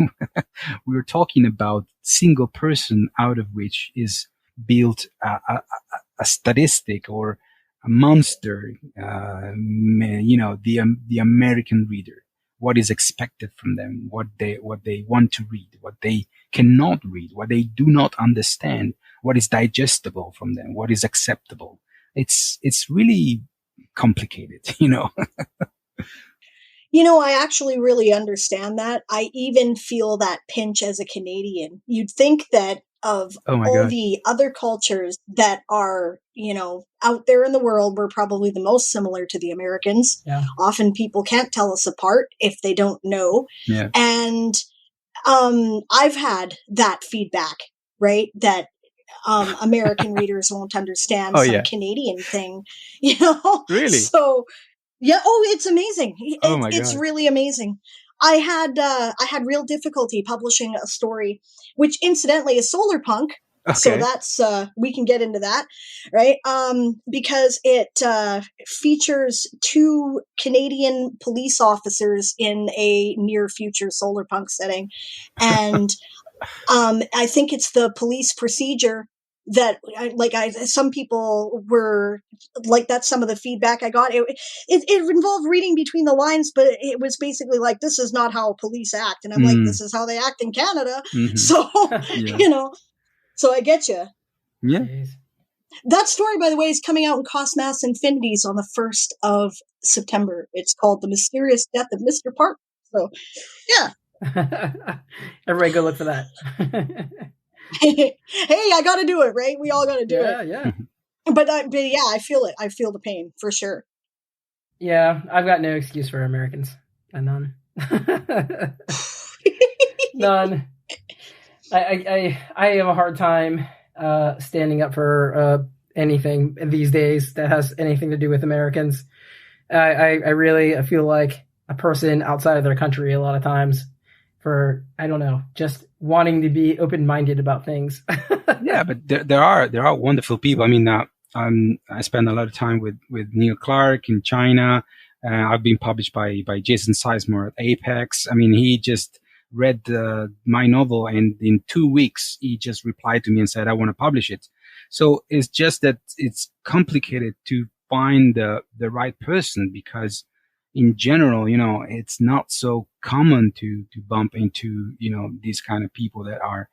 we're talking about single person out of which is built a statistic or a monster, the American reader. What is expected from them, what they want to read, what they cannot read, what they do not understand, what is digestible from them, what is acceptable. It's really complicated, I actually really understand that. I even feel that pinch as a Canadian. You'd think that of all the other cultures that are, out there in the world, we're probably the most similar to the Americans. Yeah. Often people can't tell us apart if they don't know. Yeah. And I've had that feedback, right? That American readers won't understand Canadian thing, Really? So, yeah. Oh, it's amazing. It's God. really amazing. I had real difficulty publishing a story, which incidentally is solar punk. Okay. So that's, we can get into that, right? Because it features 2 Canadian police officers in a near future solar punk setting. And I think it's the police procedure that some people were like, that's some of the feedback I got. It involved reading between the lines, but it was basically like, this is not how police act. And I'm like, this is how they act in Canada. Mm-hmm. So, so I get you. Yeah. That story, by the way, is coming out in Cosmas Infinities on the 1st of September. It's called The Mysterious Death of Mr. Park. So, yeah. Everybody go look for that. Hey, I got to do it, right? We all got to do it. Yeah. But yeah, I feel it. I feel the pain for sure. Yeah, I've got no excuse for Americans. None. None. I have a hard time standing up for anything these days that has anything to do with Americans. I feel like a person outside of their country a lot of times for, I don't know, just wanting to be open-minded about things. Yeah, but there are wonderful people. I mean, I spend a lot of time with Neil Clark in China. I've been published by Jason Sizemore at Apex. I mean, he just read my novel, and in 2 weeks, he just replied to me and said, I want to publish it. So it's just that it's complicated to find the right person, because in general, it's not so common to bump into, these kind of people that are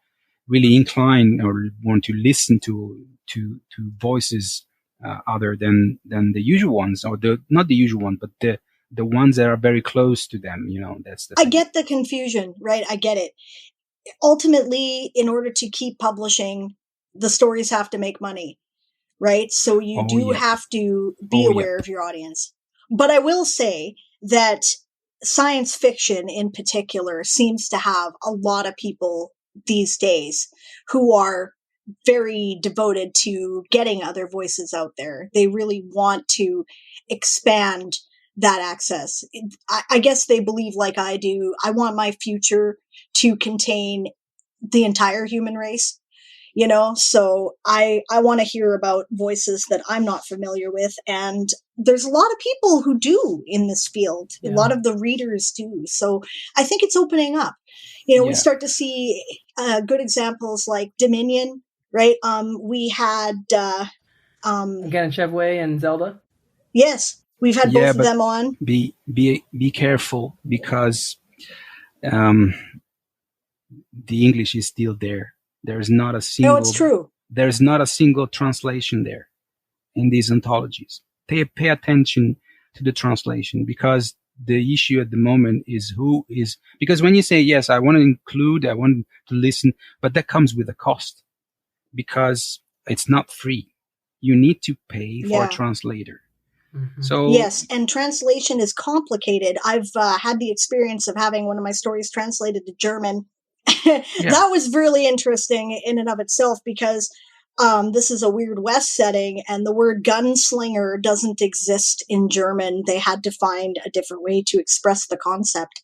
really inclined or want to listen to voices other than the usual ones, or not the usual one, but the ones that are very close to them. That's the thing. I get the confusion, right? I get it. Ultimately, in order to keep publishing, the stories have to make money, right? So you have to be aware of your audience. But I will say that science fiction in particular seems to have a lot of people these days who are very devoted to getting other voices out there. They really want to expand that access. I guess they believe, like I do, I want my future to contain the entire human race, so I want to hear about voices that I'm not familiar with. And there's a lot of people who do in this field. Yeah. A lot of the readers do. So I think it's opening up. We start to see good examples like Dominion, right? We had Oghenechovwe and Zelda. Yes, we've had both of them on. Be careful, because the English is still there. There's not a single. No, it's true. There's not a single translation there in these anthologies. Pay attention to the translation, because the issue at the moment is because when you say, yes, I want to include, I want to listen, but that comes with a cost, because it's not free. You need to pay for a translator. Mm-hmm. So yes, and translation is complicated. I've had the experience of having one of my stories translated to German. That was really interesting in and of itself, because this is a Weird West setting, and the word gunslinger doesn't exist in German. They had to find a different way to express the concept,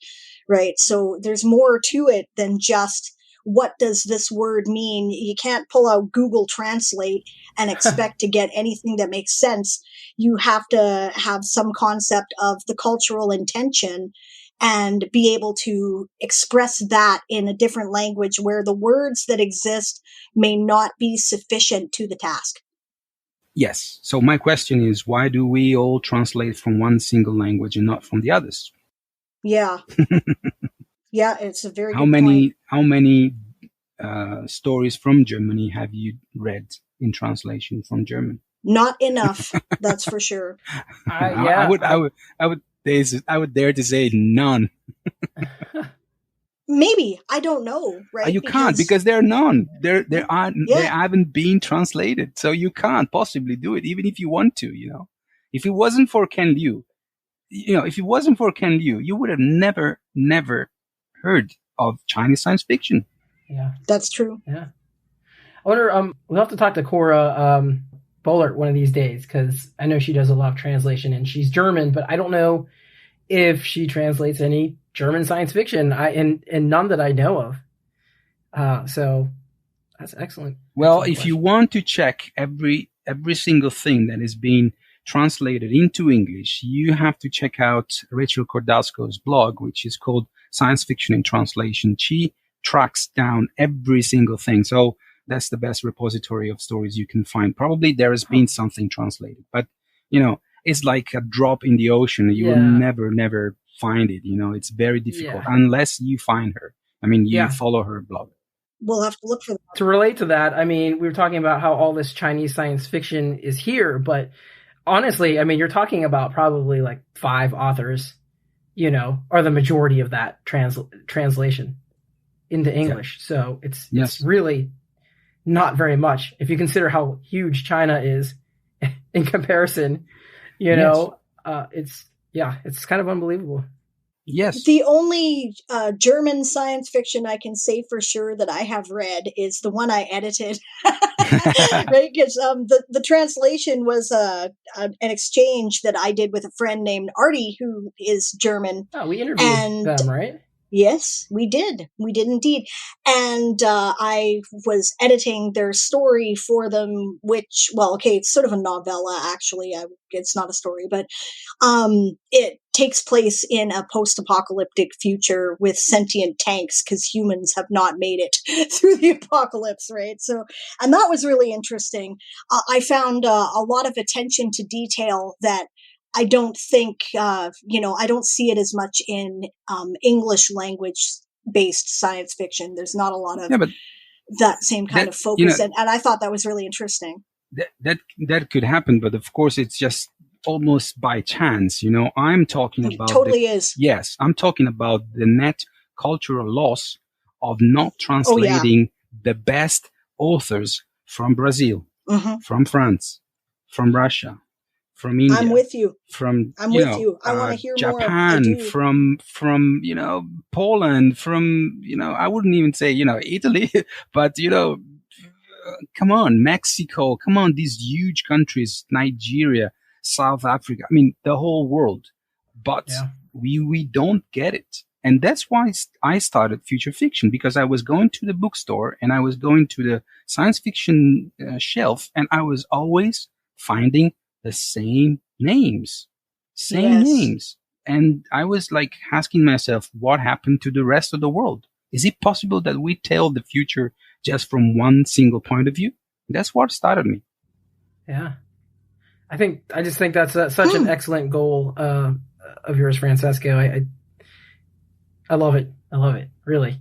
right? So there's more to it than just, what does this word mean? You can't pull out Google Translate and expect to get anything that makes sense. You have to have some concept of the cultural intention and be able to express that in a different language where the words that exist may not be sufficient to the task. Yes. So my question is, why do we all translate from one single language and not from the others? Yeah. Yeah, it's a very good point. How many stories from Germany have you read in translation from German? Not enough, that's for sure. I would dare to say none. Maybe, I don't know, right? You can't, because there are none. They haven't been translated, so you can't possibly do it, even if you want to. If it wasn't for Ken Liu, you would have never heard of Chinese science fiction. Yeah, that's true. Yeah, I wonder. We'll have to talk to Cora Bollert one of these days, because I know she does a lot of translation, and she's German, but I don't know if she translates any German science fiction, and none that I know of. So that's excellent. Well, if you want to check every single thing that is being translated into English, you have to check out Rachel Cordasco's blog, which is called Science Fiction in Translation. She tracks down every single thing. So that's the best repository of stories you can find. Probably there has been something translated, but it's like a drop in the ocean. You will never find it. It's very difficult unless you find her. I mean, you follow her blog. We'll have to look for that. To relate to that, I mean, we were talking about how all this Chinese science fiction is here, but honestly, I mean, you're talking about probably like 5 authors, are the majority of that translation into English. Yeah. So it's really not very much if you consider how huge China is in comparison. It's kind of unbelievable. Yes. The only German science fiction I can say for sure that I have read is the one I edited, right? Because the translation was an exchange that I did with a friend named Artie, who is German. Oh, we interviewed them, right? Yes, we did. We did indeed. And I was editing their story for them, which, well, okay, it's sort of a novella, actually. It's not a story, but it takes place in a post-apocalyptic future with sentient tanks because humans have not made it through the apocalypse, right? So, and that was really interesting. I found a lot of attention to detail that I don't think, I don't see it as much in English language based science fiction. There's not a lot of but that same kind of focus. And I thought that was really interesting. That could happen, but of course it's just almost by chance. I'm talking about is. Yes, I'm talking about the net cultural loss of not translating the best authors from Brazil, from France, from Russia, from India. I'm with you. I'm with you. I want to hear Japan, more. from Poland, from I wouldn't even say Italy, but come on, Mexico, come on, these huge countries, Nigeria, South Africa. I mean, the whole world, but we don't get it. And that's why I started Future Fiction, because I was going to the bookstore and I was going to the science fiction shelf, and I was always finding the same names. And I was like asking myself, what happened to the rest of the world? Is it possible that we tell the future just from one single point of view? That's what started me. Yeah. I just think that's such an excellent goal of yours, Francesco. I love it. I love it. Really.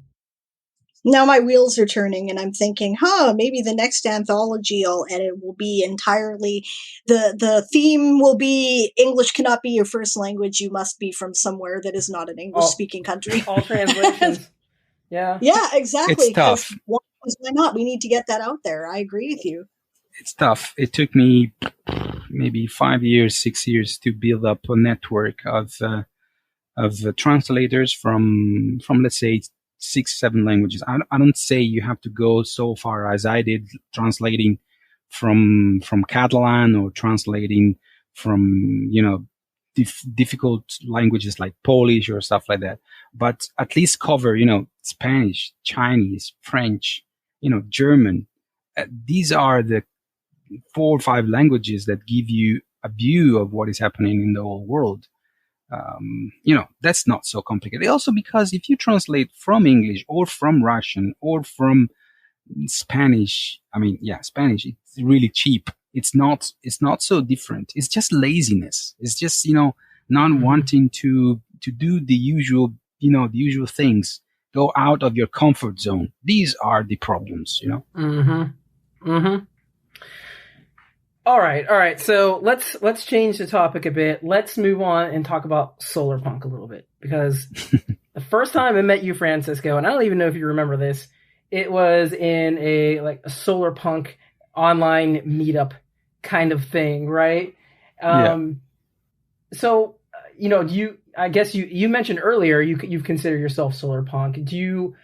Now my wheels are turning and I'm thinking, maybe the next anthology I'll edit will be entirely, the theme will be English cannot be your first language. You must be from somewhere that is not an English speaking country. All translations. Yeah. Yeah, exactly. It's tough. Why not? We need to get that out there. I agree with you. It's tough. It took me maybe 5 years, 6 years to build up a network of translators from let's say 6-7 languages. I don't say you have to go so far as I did, translating from Catalan or translating from difficult languages like Polish or stuff like that. But at least cover Spanish, Chinese, French, German. These are the 4 or 5 languages that give you a view of what is happening in the whole world. That's not so complicated. Also, because if you translate from English or from Russian or from Spanish, Spanish, it's really cheap. It's not so different. It's just laziness. It's just, not wanting to do the usual things, go out of your comfort zone. These are the problems, All right. So let's change the topic a bit. Let's move on and talk about solar punk a little bit, because the first time I met you, Francisco, and I don't even know if you remember this, it was in a solar punk online meetup kind of thing, right? So, I guess you mentioned earlier you consider yourself solar punk. Do you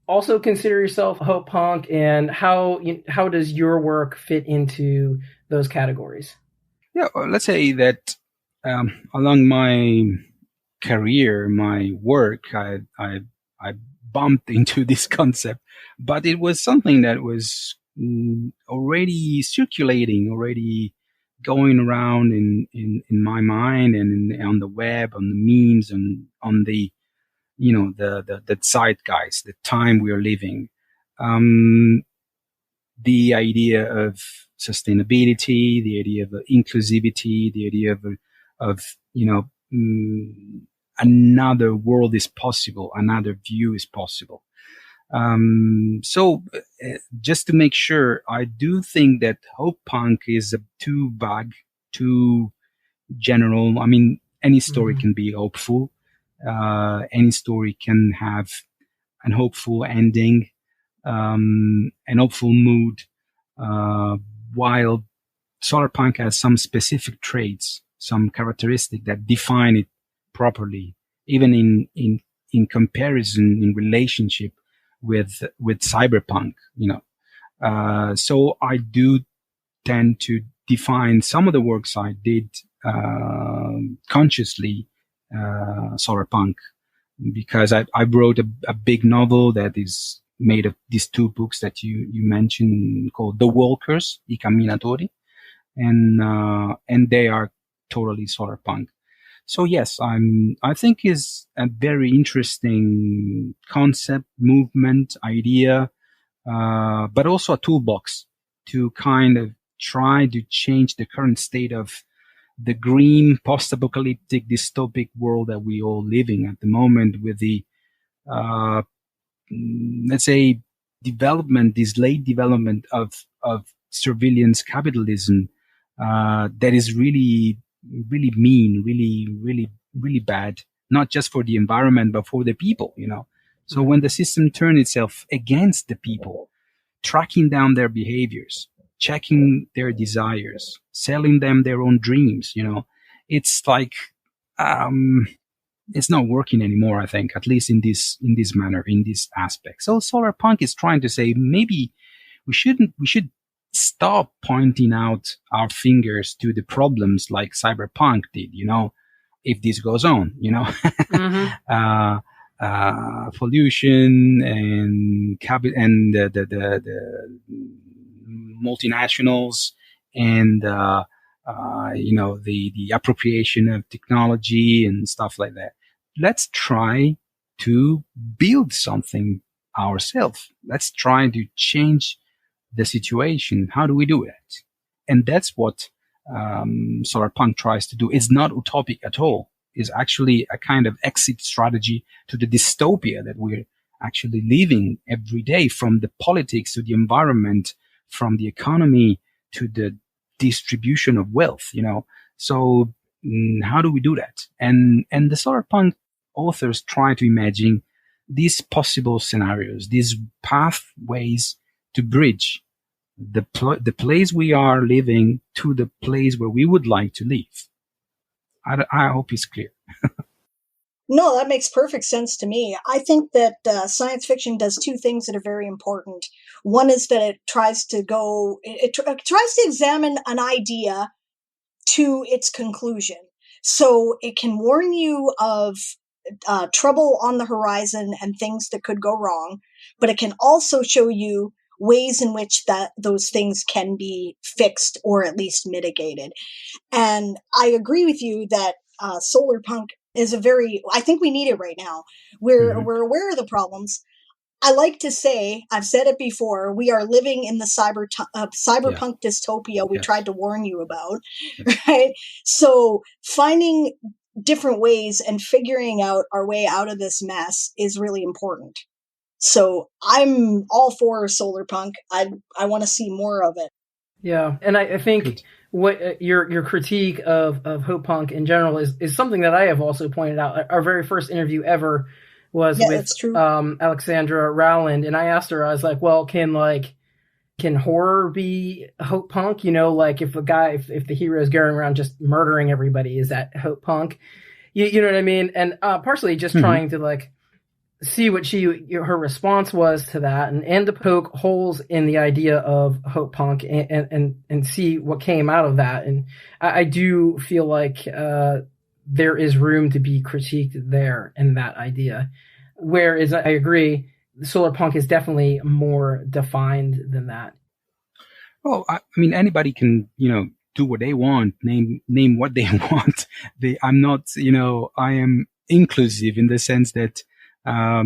also consider yourself hope punk, and how does your work fit into those categories? Yeah, let's say that along my career, my work, I bumped into this concept, but it was something that was already circulating, already going around in my mind and on the web, on the memes, and on the the zeitgeist, the time we are living. The idea of sustainability, the idea of inclusivity, the idea of another world is possible, another view is possible. So just to make sure, I do think that hope punk is too vague, too general. I mean, any story can be hopeful. Any story can have an hopeful ending, an hopeful mood, while solar punk has some specific traits, some characteristic that define it properly, even in comparison, in relationship with cyberpunk, so I do tend to define some of the works I did consciously solar punk, because I wrote a big novel that is made of these two books that you mentioned called The Walkers, I Camminatori, and they are totally solar punk. So yes, I think is a very interesting concept, movement, idea, but also a toolbox to kind of try to change the current state of the green, post-apocalyptic, dystopic world that we all living at the moment, with the, let's say, this late development of surveillance capitalism, that is really, really mean, really bad, not just for the environment, but for the people, So when the system turns itself against the people, tracking down their behaviors, checking their desires, selling them their own dreams, it's like, it's not working anymore, I think, at least in this manner, in this aspect. So solarpunk is trying to say, maybe we should stop pointing out our fingers to the problems like cyberpunk did, if this goes on, mm-hmm. Pollution and the multinationals and the appropriation of technology and stuff like that. Let's try to build something ourselves. Let's try to change the situation. How do we do it? And that's what solarpunk tries to do. It's not utopic at all. It's actually a kind of exit strategy to the dystopia that we're actually living every day, from the politics to the environment, from the economy to the distribution of wealth, So how do we do that? And the solarpunk authors try to imagine these possible scenarios, these pathways to bridge the place we are living to the place where we would like to live. I hope it's clear. No, that makes perfect sense to me. I think that science fiction does two things that are very important. One is that it tries to tries to examine an idea to its conclusion. So it can warn you of trouble on the horizon and things that could go wrong, but it can also show you ways in which those things can be fixed or at least mitigated. And I agree with you that solarpunk is I think we need it right now. We're aware of the problems. I like to say, I've said it before, we are living in the cyberpunk dystopia we tried to warn you about, right? So finding different ways and figuring out our way out of this mess is really important. So I'm all for solarpunk. I want to see more of it. Yeah, and I think what your critique of hope punk in general is something that I have also pointed out. Our very first interview ever was with Alexandra Rowland, and I asked her, I was like, well, can horror be hope punk? Like if the hero is going around just murdering everybody, is that hope punk? You know what I mean? And partially just trying to see what her response was to that, and to poke holes in the idea of hope punk and see what came out of that. And I do feel like there is room to be critiqued there in that idea. Whereas I agree, solarpunk is definitely more defined than that. Well, I mean, anybody can, do what they want, name what they want. I'm not, I am inclusive in the sense that I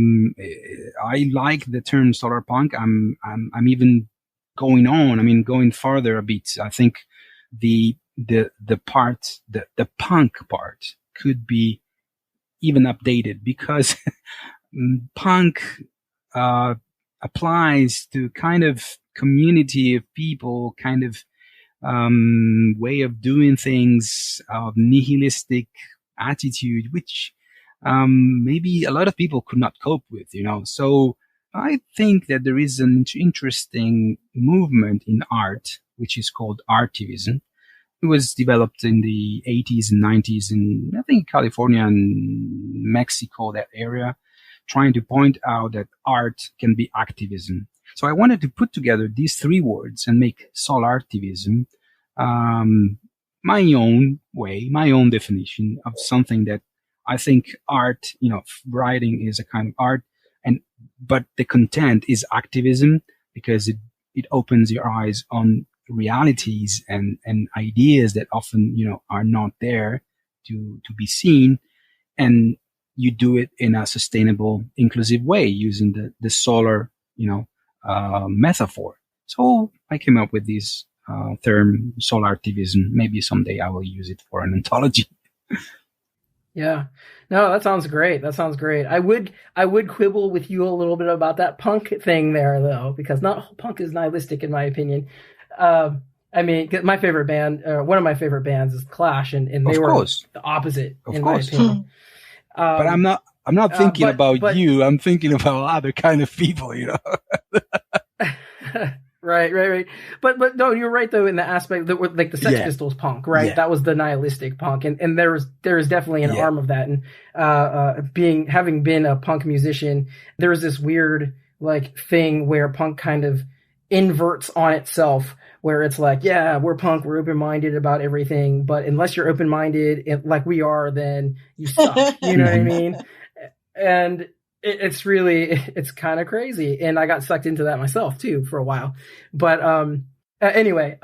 like the term solarpunk. I'm even going further a bit. I think the punk part could be even updated, because punk applies to kind of community of people, kind of way of doing things, of nihilistic attitude, which maybe a lot of people could not cope with, So I think that there is an interesting movement in art, which is called artivism. It was developed in the 80s and 90s in, I think, California and Mexico, that area, trying to point out that art can be activism. So I wanted to put together these three words and make solartivism my own way, my own definition of something that I think art, writing is a kind of art, but the content is activism, because it opens your eyes on realities and ideas that often, are not there to be seen. And you do it in a sustainable, inclusive way using the solar, metaphor. So I came up with this term, solar activism. Maybe someday I will use it for an anthology. Yeah. No, that sounds great. I would quibble with you a little bit about that punk thing there, though, because not all punk is nihilistic, in my opinion. My favorite band, one of my favorite bands, is Clash, and they were the opposite, my opinion. But I'm not thinking about you. I'm thinking about other kind of people, Right. But no, you're right though in the aspect that like the Sex Pistols punk, right? Yeah. That was the nihilistic punk, and there is definitely an arm of that. And having been a punk musician, there was this weird like thing where punk kind of inverts on itself, where it's like, yeah, we're punk, we're open-minded about everything, but unless you're open-minded like we are, then you suck. You know what I mean? And it's kind of crazy, and I got sucked into that myself too for a while. But anyway,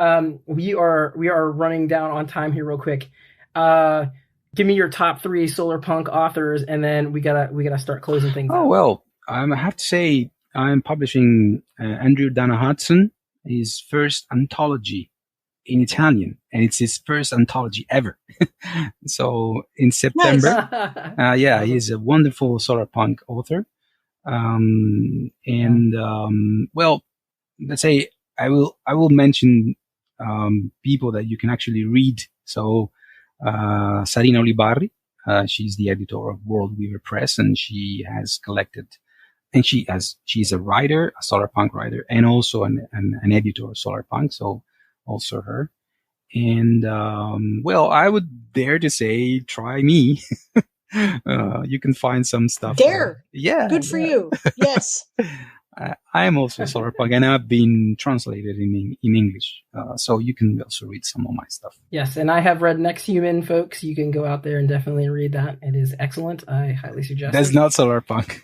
we are running down on time here real quick. Give me your top 3 solar punk authors, and then we gotta start closing things out. Well, I have to say I'm publishing Andrew Dana Hudson, his first anthology in Italian, and it's his first anthology ever. So in September, Nice. He's a wonderful solar punk author. Well, let's say I will mention people that you can actually read. So Sarina Olibarri, she's the editor of World Weaver Press, and she has collected, and she's a writer, a solar punk writer, and also an editor of solar punk. So also her. And, I would dare to say, try me. You can find some stuff. Dare. Yeah. Good for you. Yes. I am also solar punk, and I've been translated in English. So you can also read some of my stuff. Yes. And I have read Next Human, folks. You can go out there and definitely read that. It is excellent. I highly suggest That's it. not solar punk.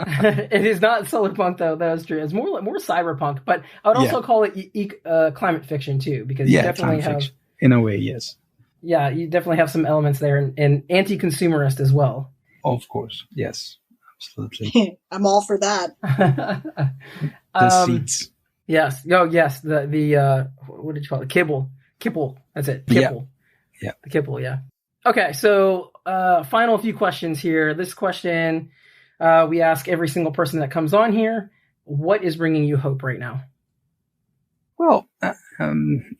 It is not solar punk, though. That is true. It's more cyberpunk, but I would also call it climate fiction too, because you definitely have fiction. In a way, yes. Yeah, you definitely have some elements there, and anti-consumerist as well. Of course, yes, absolutely. I'm all for that. The seeds. Yes. Oh, yes. The what did you call it? Kibble. That's it. Kibble. Yeah. The kibble. Yeah. Okay. So, final few questions here. This question, we ask every single person that comes on here: what is bringing you hope right now? Well,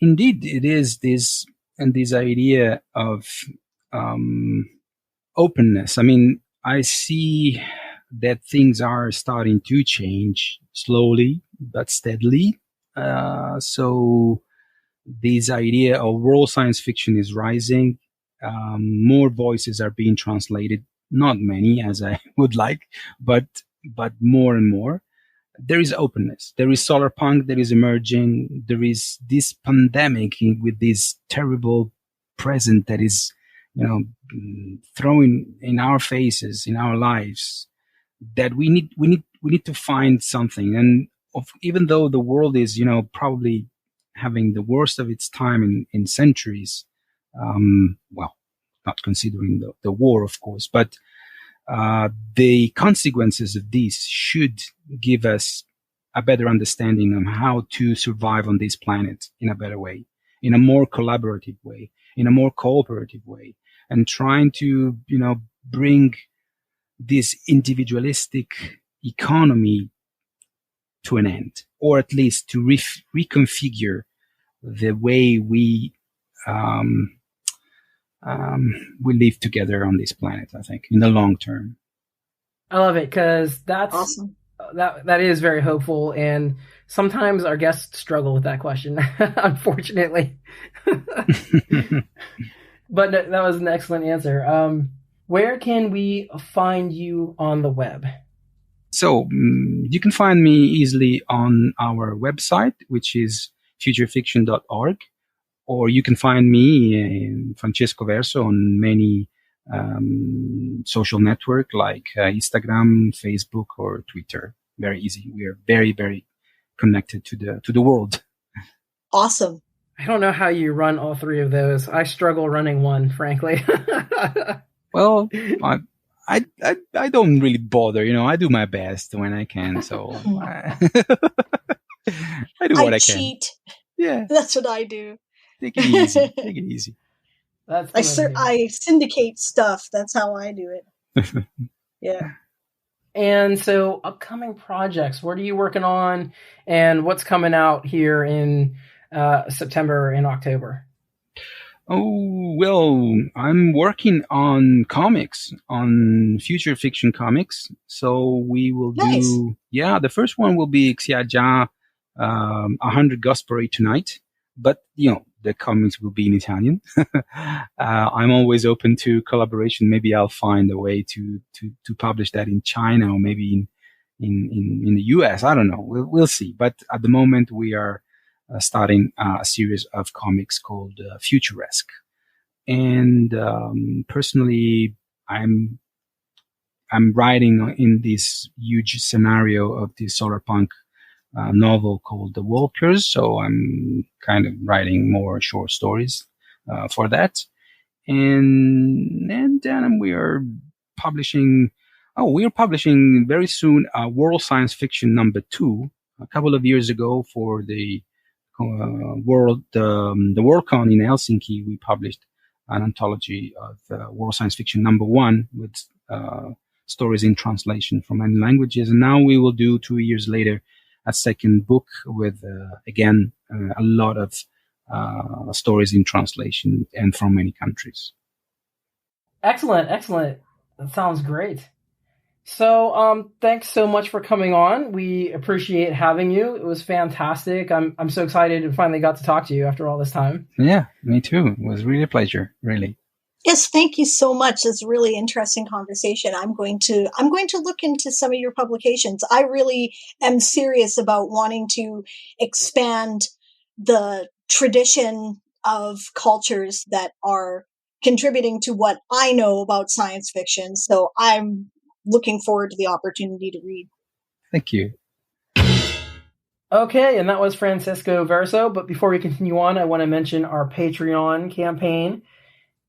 indeed, it is this idea of openness. I mean, I see that things are starting to change slowly but steadily. So this idea of world science fiction is rising. More voices are being translated. Not many as I would like, but more and more. There is openness. There is solar punk that is emerging. There is this pandemic with this terrible present that is, throwing in our faces, in our lives, that we need to find something. And even though the world is, probably having the worst of its time in centuries, not considering the war, of course, but the consequences of this should give us a better understanding of how to survive on this planet in a better way, in a more collaborative way, in a more cooperative way, and trying to, bring this individualistic economy to an end, or at least to reconfigure the way we live together on this planet, I think, in the long term. I love it, because that's awesome. That is very hopeful, and sometimes our guests struggle with that question, unfortunately. But that was an excellent answer. Where can we find you on the web? So you can find me easily on our website, which is futurefiction.org. Or you can find me, Francesco Verso, on many social network like Instagram, Facebook, or Twitter. Very easy. We are very, very connected to the world. Awesome. I don't know how you run all three of those. I struggle running one, frankly. Well, I don't really bother. I do my best when I can. So I do what I can. Cheat. Yeah, that's what I do. Take it easy. Take it easy. I syndicate stuff. That's how I do it. Yeah. And so, upcoming projects. What are you working on, and what's coming out here in September and October? Oh, well, I'm working on comics, on future fiction comics. So we will do, the first one will be Xiaja, 100 Gospel Tonight. But, the comics will be in Italian. I'm always open to collaboration. Maybe I'll find a way to publish that in China or maybe in the US. I don't know. We'll see. But at the moment, we are starting a series of comics called Futuresque. And personally, I'm writing in this huge scenario of the solar punk novel called The Walkers. So I'm kind of writing more short stories for that. And then we are publishing very soon World Science Fiction #2. A couple of years ago for the Worldcon in Helsinki, we published an anthology of World Science Fiction #1 with stories in translation from many languages. And now we will do 2 years later a second book with, again, a lot of stories in translation and from many countries. Excellent. That sounds great. So, thanks so much for coming on. We appreciate having you. It was fantastic. I'm so excited and finally got to talk to you after all this time. Yeah, me too. It was really a pleasure, really. Yes, thank you so much. It's a really interesting conversation. I'm going to look into some of your publications. I really am serious about wanting to expand the tradition of cultures that are contributing to what I know about science fiction. So I'm looking forward to the opportunity to read. Thank you. Okay, and that was Francesco Verso. But before we continue on, I want to mention our Patreon campaign.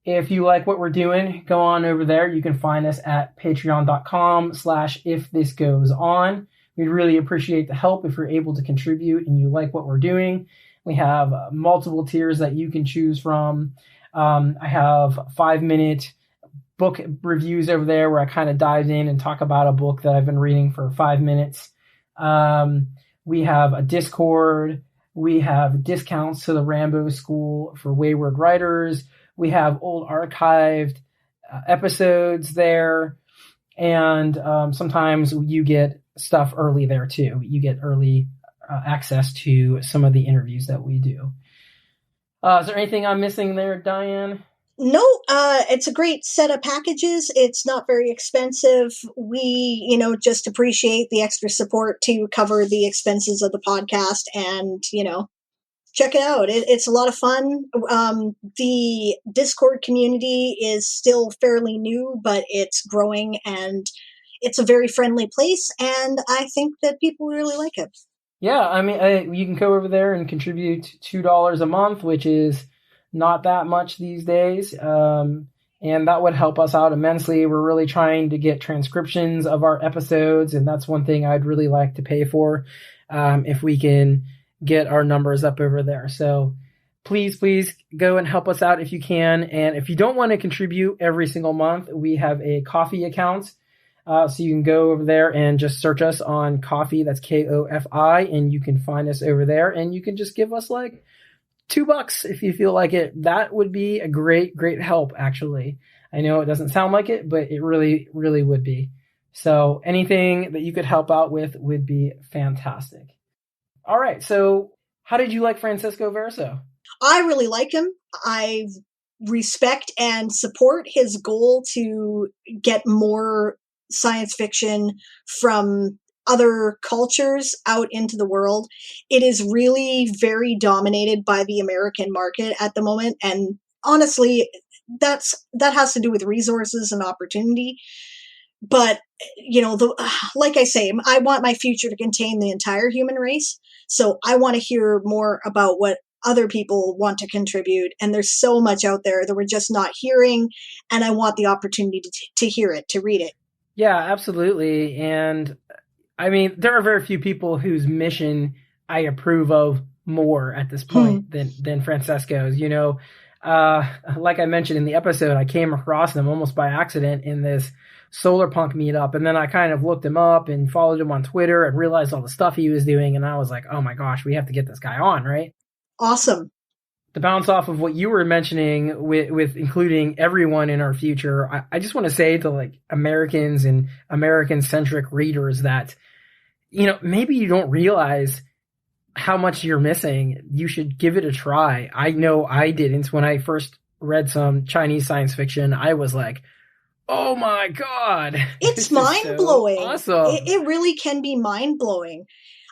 If you like what we're doing, go on over there. You can find us at patreon.com/ifthisgoeson. We'd really appreciate the help if you're able to contribute and you like what we're doing. We have multiple tiers that you can choose from. I have 5-minute book reviews over there where I kind of dive in and talk about a book that I've been reading for 5 minutes. We have a Discord. We have discounts to the Rambo School for Wayward Writers. We have old archived episodes there. And sometimes you get stuff early there too. You get early access to some of the interviews that we do. Is there anything I'm missing there, Diane? No, it's a great set of packages. It's not very expensive. We, just appreciate the extra support to cover the expenses of the podcast and, check it out. It's a lot of fun. The Discord community is still fairly new, but it's growing and it's a very friendly place. And I think that people really like it. Yeah, I mean, you can go over there and contribute $2 a month, which is not that much these days. And that would help us out immensely. We're really trying to get transcriptions of our episodes. And that's one thing I'd really like to pay for if we can get our numbers up over there. So please go and help us out if you can. And if you don't want to contribute every single month, we have a Ko-fi account. So you can go over there and just search us on Ko-fi. That's Ko-fi. And you can find us over there. And you can just give us like $2 if you feel like it. That would be a great help, actually. I know it doesn't sound like it, but it really, really would be. So anything that you could help out with would be fantastic. All right. So how did you like Francesco Verso? I really like him. I respect and support his goal to get more science fiction from other cultures out into the world. It is really very dominated by the American market at the moment. And honestly, that has to do with resources and opportunity. But, like I say, I want my future to contain the entire human race. So I want to hear more about what other people want to contribute. And there's so much out there that we're just not hearing. And I want the opportunity to hear it, to read it. Yeah, absolutely. And I mean, there are very few people whose mission I approve of more at this point than Francesco's. Like I mentioned in the episode, I came across him almost by accident in this solar punk meetup, and then I kind of looked him up and followed him on Twitter and realized all the stuff he was doing, and I was like, oh my gosh, we have to get this guy on, right? Awesome. To bounce off of what you were mentioning with including everyone in our future, I just want to say to like Americans and American-centric readers that, maybe you don't realize how much you're missing. You should give it a try. I know I didn't. When I first read some Chinese science fiction, I was like, oh my God. It's mind-blowing. So awesome. It really can be mind-blowing.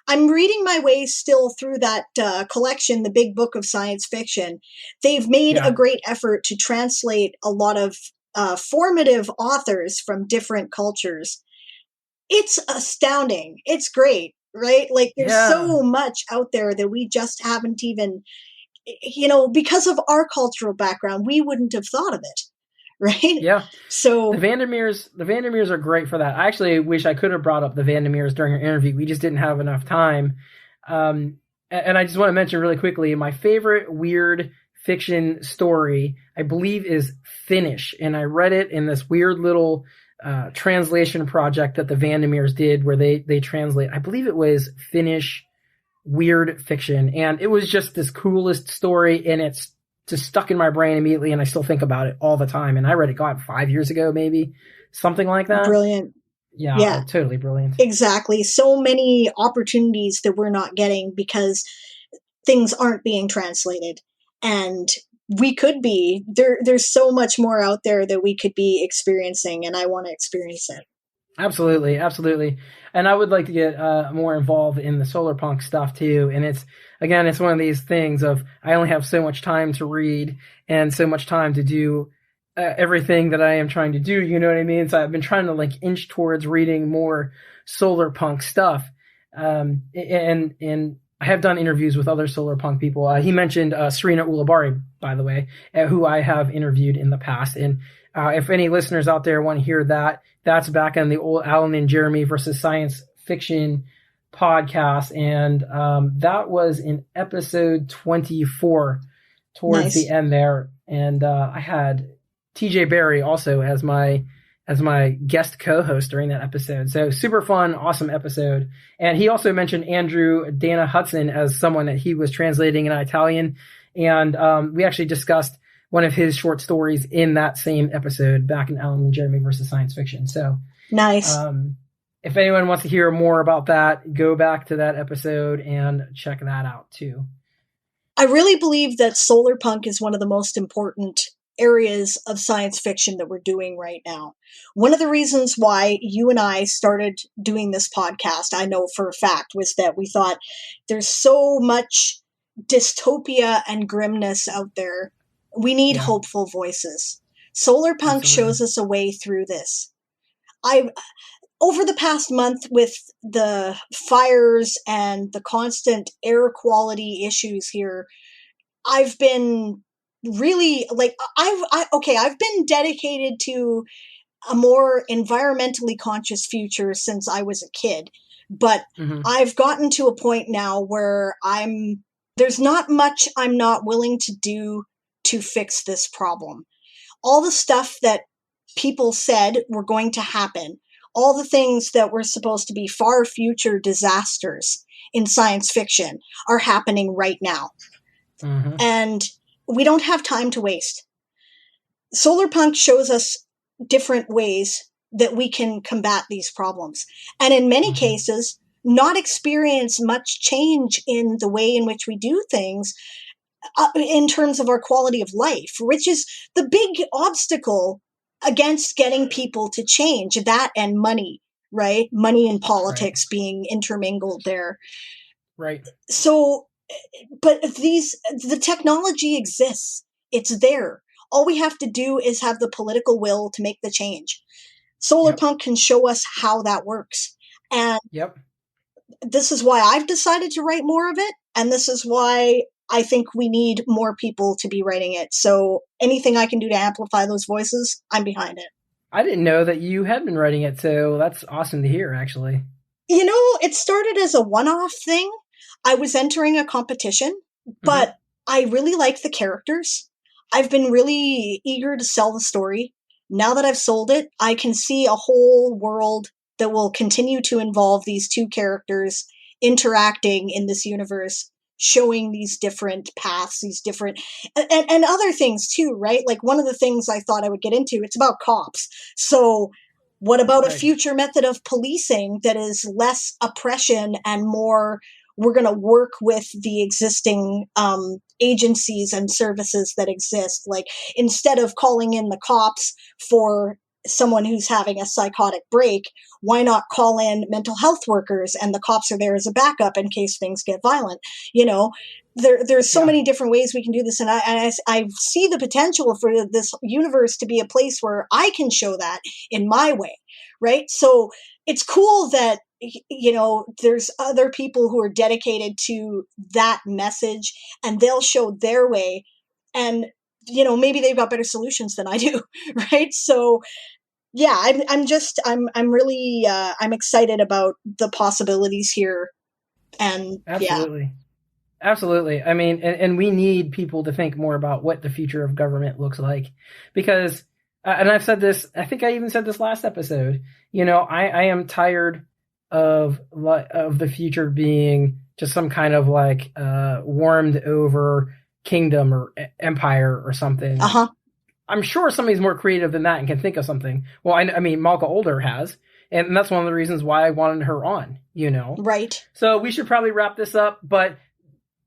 I'm reading my way still through that collection, The Big Book of Science Fiction. They've made a great effort to translate a lot of formative authors from different cultures. It's astounding. It's great, right? Like there's so much out there that we just haven't even, because of our cultural background, we wouldn't have thought of it. Right? Yeah. So the Vandermeers are great for that. I actually wish I could have brought up the Vandermeers during our interview. We just didn't have enough time. And I just want to mention really quickly, my favorite weird fiction story, I believe, is Finnish. And I read it in this weird little translation project that the Vandermeers did where they translate, I believe it was Finnish weird fiction. And it was just this coolest story, and it's just stuck in my brain immediately, and I still think about it all the time. And I read it, 5 years ago, maybe, something like that. Brilliant. Yeah, totally brilliant. Exactly. So many opportunities that we're not getting because things aren't being translated. And we could be, there's so much more out there that we could be experiencing, and I want to experience it. Absolutely. Absolutely. And I would like to get more involved in the solar punk stuff too. And it's one of these things of, I only have so much time to read and so much time to do everything that I am trying to do. You know what I mean? So I've been trying to inch towards reading more solar punk stuff. And I have done interviews with other solar punk people. He mentioned Serena Ulibarri, by the way, who I have interviewed in the past. And if any listeners out there want to hear that, that's back on the old Alan and Jeremy versus Science Fiction podcast. And that was in episode 24 towards the end there. And I had TJ Barry also as my guest co-host during that episode. So super fun, awesome episode. And he also mentioned Andrew Dana Hudson as someone that he was translating in Italian. And we actually discussed one of his short stories in that same episode back in Alan and Jeremy versus Science Fiction. So nice. If anyone wants to hear more about that, go back to that episode and check that out too. I really believe that solar punk is one of the most important areas of science fiction that we're doing right now. One of the reasons why you and I started doing this podcast, I know for a fact, was that we thought there's so much dystopia and grimness out there. We need hopeful voices. Solar punk shows us a way through this. Over the past month with the fires and the constant air quality issues here, I've been really I've been dedicated to a more environmentally conscious future since I was a kid. But I've gotten to a point now where there's not much I'm not willing to do to fix this problem. All the stuff that people said were going to happen, all the things that were supposed to be far future disasters in science fiction are happening right now. And we don't have time to waste. Solar punk shows us different ways that we can combat these problems. And in many cases, not experience much change in the way in which we do things in terms of our quality of life, which is the big obstacle against getting people to change, that and money, right? Money and politics being intermingled there. Right. So, but the technology exists. It's there. all we have to do is have the political will to make the change. Solar Punk can show us how that works. And this is why I've decided to write more of it. And this is why I think we need more people to be writing it. So anything I can do to amplify those voices, I'm behind it. I didn't know that you had been writing it, so that's awesome to hear, actually. You know, it started as a one-off thing. I was entering a competition, but I really like the characters. I've been really eager to sell the story. Now that I've sold it, I can see a whole world that will continue to involve these two characters interacting in this universe, showing these different paths, these different, and other things too, right? Like one of the things I thought I would get into, it's about cops. So what about a future method of policing that is less oppression and more, we're going to work with the existing agencies and services that exist. Like instead of calling in the cops for someone who's having a psychotic break, why not call in mental health workers and the cops are there as a backup in case things get violent? You know, there's so many different ways we can do this. And I see the potential for this universe to be a place where I can show that in my way, right? So it's cool that, you know, there's other people who are dedicated to that message and they'll show their way. And, you know, maybe they've got better solutions than I do, right? So yeah, I'm really I'm excited about the possibilities here. And Absolutely. I mean, and we need people to think more about what the future of government looks like, because, and I've said this, I think I even said this last episode, you know, I am tired of the future being just some kind of like warmed over kingdom or empire or something. I'm sure somebody's more creative than that and can think of something. Well, I mean, Malka Older has, and that's one of the reasons why I wanted her on, you know? Right. So we should probably wrap this up, but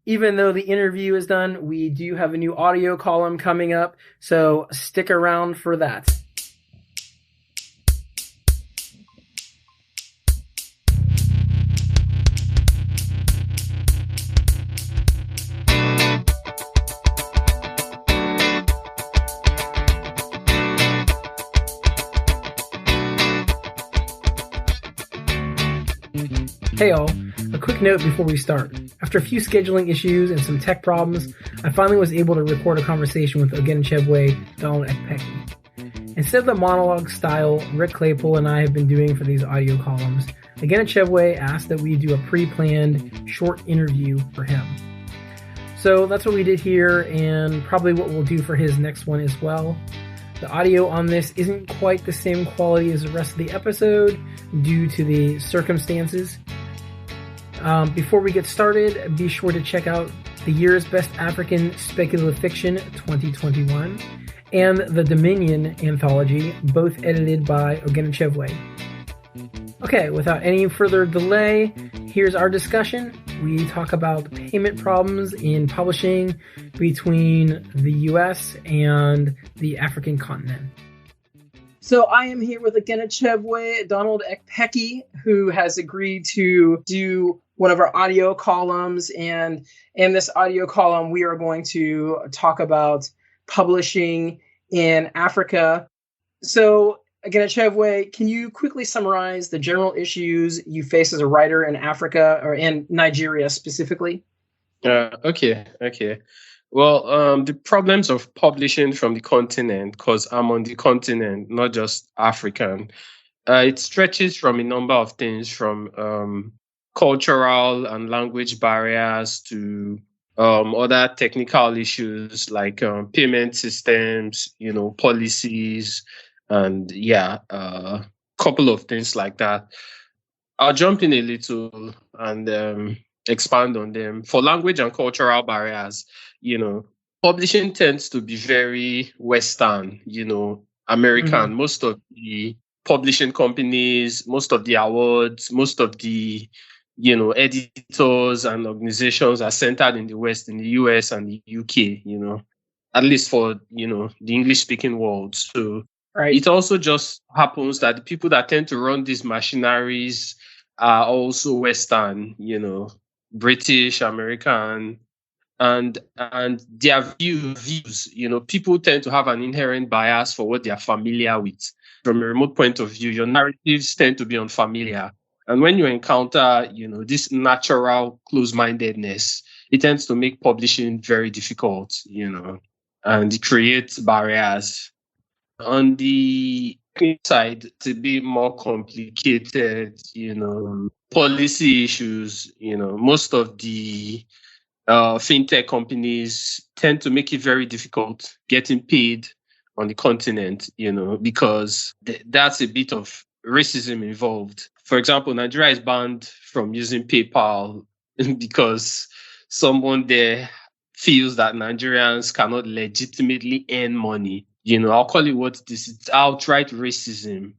even though the interview is done, we do have a new audio column coming up, so stick around for that. Hey all, a quick note before we start. After a few scheduling issues and some tech problems, I finally was able to record a conversation with Oghenechovwe Donald Ekpeki. Instead of the monologue style Rick Claypool and I have been doing for these audio columns, Oghenechovwe asked that we do a pre-planned short interview for him. So that's what we did here, and probably what we'll do for his next one as well. The audio on this isn't quite the same quality as the rest of the episode due to the circumstances. Before we get started, be sure to check out the year's Best African Speculative Fiction 2021 and the Dominion Anthology, both edited by Oghenechovwe. Okay, without any further delay, here's our discussion. We talk about payment problems in publishing between the US and the African continent. So I am here with Oghenechovwe Donald Ekpeki, who has agreed to do one of our audio columns. And in this audio column, we are going to talk about publishing in Africa. So Oghenechovwe, can you quickly summarize the general issues you face as a writer in Africa or in Nigeria specifically? Okay. Well, the problems of publishing from the continent, because I'm on the continent, not just African, it stretches from a number of things, from cultural and language barriers to other technical issues like payment systems, policies, and a couple of things like that. I'll jump in a little and expand on them. For language and cultural barriers, publishing tends to be very Western, American. Mm-hmm. Most of the publishing companies, most of the awards, most of the, editors and organizations are centered in the West, in the US and the UK, at least for, the English-speaking world. So It also just happens that the people that tend to run these machineries are also Western, British, American, and their views, people tend to have an inherent bias for what they are familiar with. From a remote point of view, your narratives tend to be unfamiliar. And when you encounter, this natural close-mindedness, it tends to make publishing very difficult, and it creates barriers. On the side, to be more complicated, policy issues, most of the fintech companies tend to make it very difficult getting paid on the continent, because that's a bit of racism involved. For example, Nigeria is banned from using PayPal because someone there feels that Nigerians cannot legitimately earn money. I'll call it what this is: outright racism.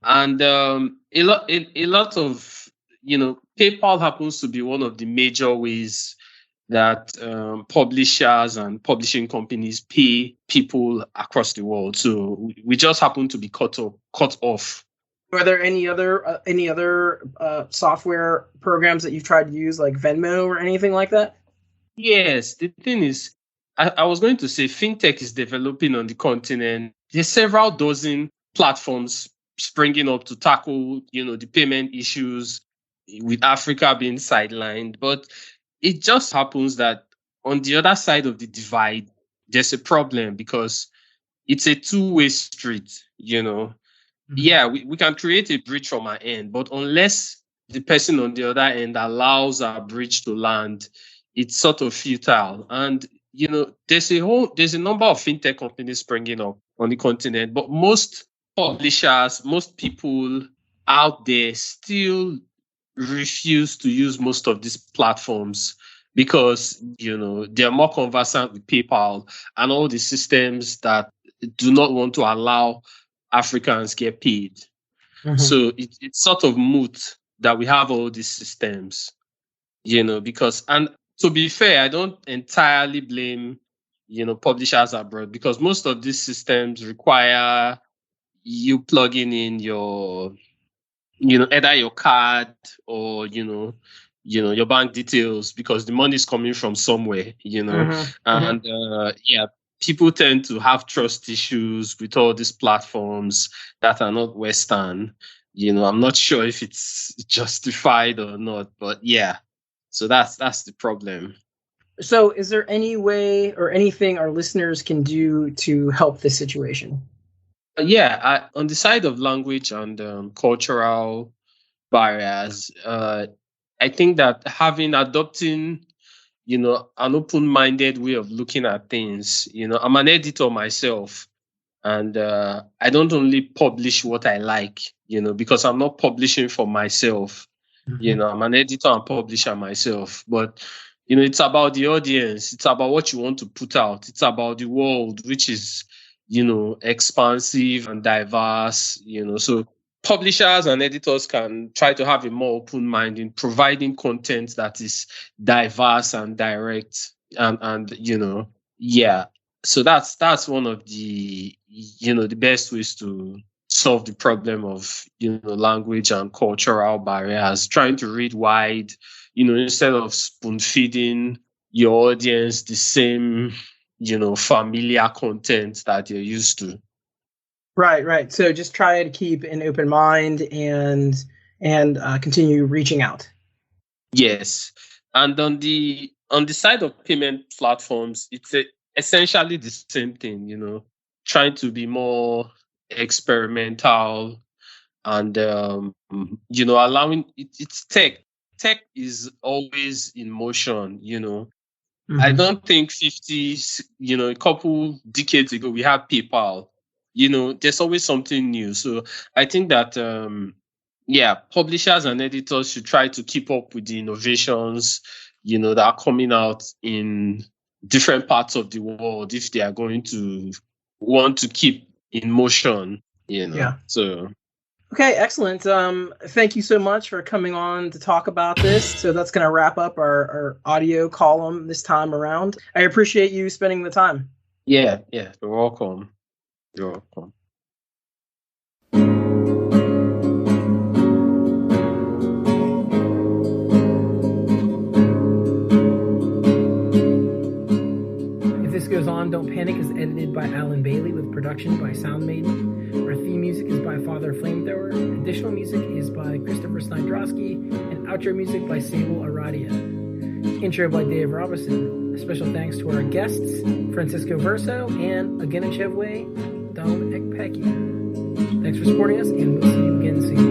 And a lot of PayPal happens to be one of the major ways that publishers and publishing companies pay people across the world. So we just happen to be cut off. Are there any other software programs that you've tried to use, like Venmo or anything like that? Yes, the thing is, I was going to say fintech is developing on the continent. There's several dozen platforms springing up to tackle, the payment issues, with Africa being sidelined. But it just happens that on the other side of the divide, there's a problem because it's a two-way street, Mm-hmm. Yeah, we can create a bridge from our end, but unless the person on the other end allows our bridge to land, it's sort of futile. And, there's a number of fintech companies springing up on the continent, but most publishers, most people out there still refuse to use most of these platforms because, they're more conversant with PayPal and all the systems that do not want to allow Africans get paid. Mm-hmm. So it's sort of moot that we have all these systems, because, and to be fair, I don't entirely blame, publishers abroad, because most of these systems require you plugging in your, either your card or, your bank details, because the money is coming from somewhere, Mm-hmm. And people tend to have trust issues with all these platforms that are not Western. I'm not sure if it's justified or not, but yeah. So that's the problem. So is there any way or anything our listeners can do to help this situation? On the side of language and cultural barriers, I think that adopting, an open-minded way of looking at things. I'm an editor myself, and I don't only publish what I like, because I'm not publishing for myself. Mm-hmm. I'm an editor and publisher myself, but it's about the audience. It's about what you want to put out. It's about the world, which is, expansive and diverse, so publishers and editors can try to have a more open mind in providing content that is diverse and direct and so that's one of the, the best ways to solve the problem of, language and cultural barriers, trying to read wide, instead of spoon feeding your audience the same, familiar content that you're used to. Right. So just try to keep an open mind and continue reaching out. Yes. And on the side of payment platforms, it's essentially the same thing, trying to be more experimental and, allowing it's tech. Tech is always in motion, Mm-hmm. I don't think a couple decades ago, we had PayPal. There's always something new. So I think that, publishers and editors should try to keep up with the innovations, that are coming out in different parts of the world if they are going to want to keep in motion, Yeah. So. Okay, excellent. Thank you so much for coming on to talk about this. So that's going to wrap up our audio column this time around. I appreciate you spending the time. Yeah, you're welcome. You're welcome. List Goes On, Don't Panic is edited by Alan Bailey with production by Sound Maiden. Our theme music is by Father Flamethrower. Additional music is by Christopher Snydrosky and outro music by Sable Aradia. Intro by Dave Robinson. A special thanks to our guests, Francesco Verso and Oghenechovwe Donald Ekpeki. Thanks for supporting us, and we'll see you again soon.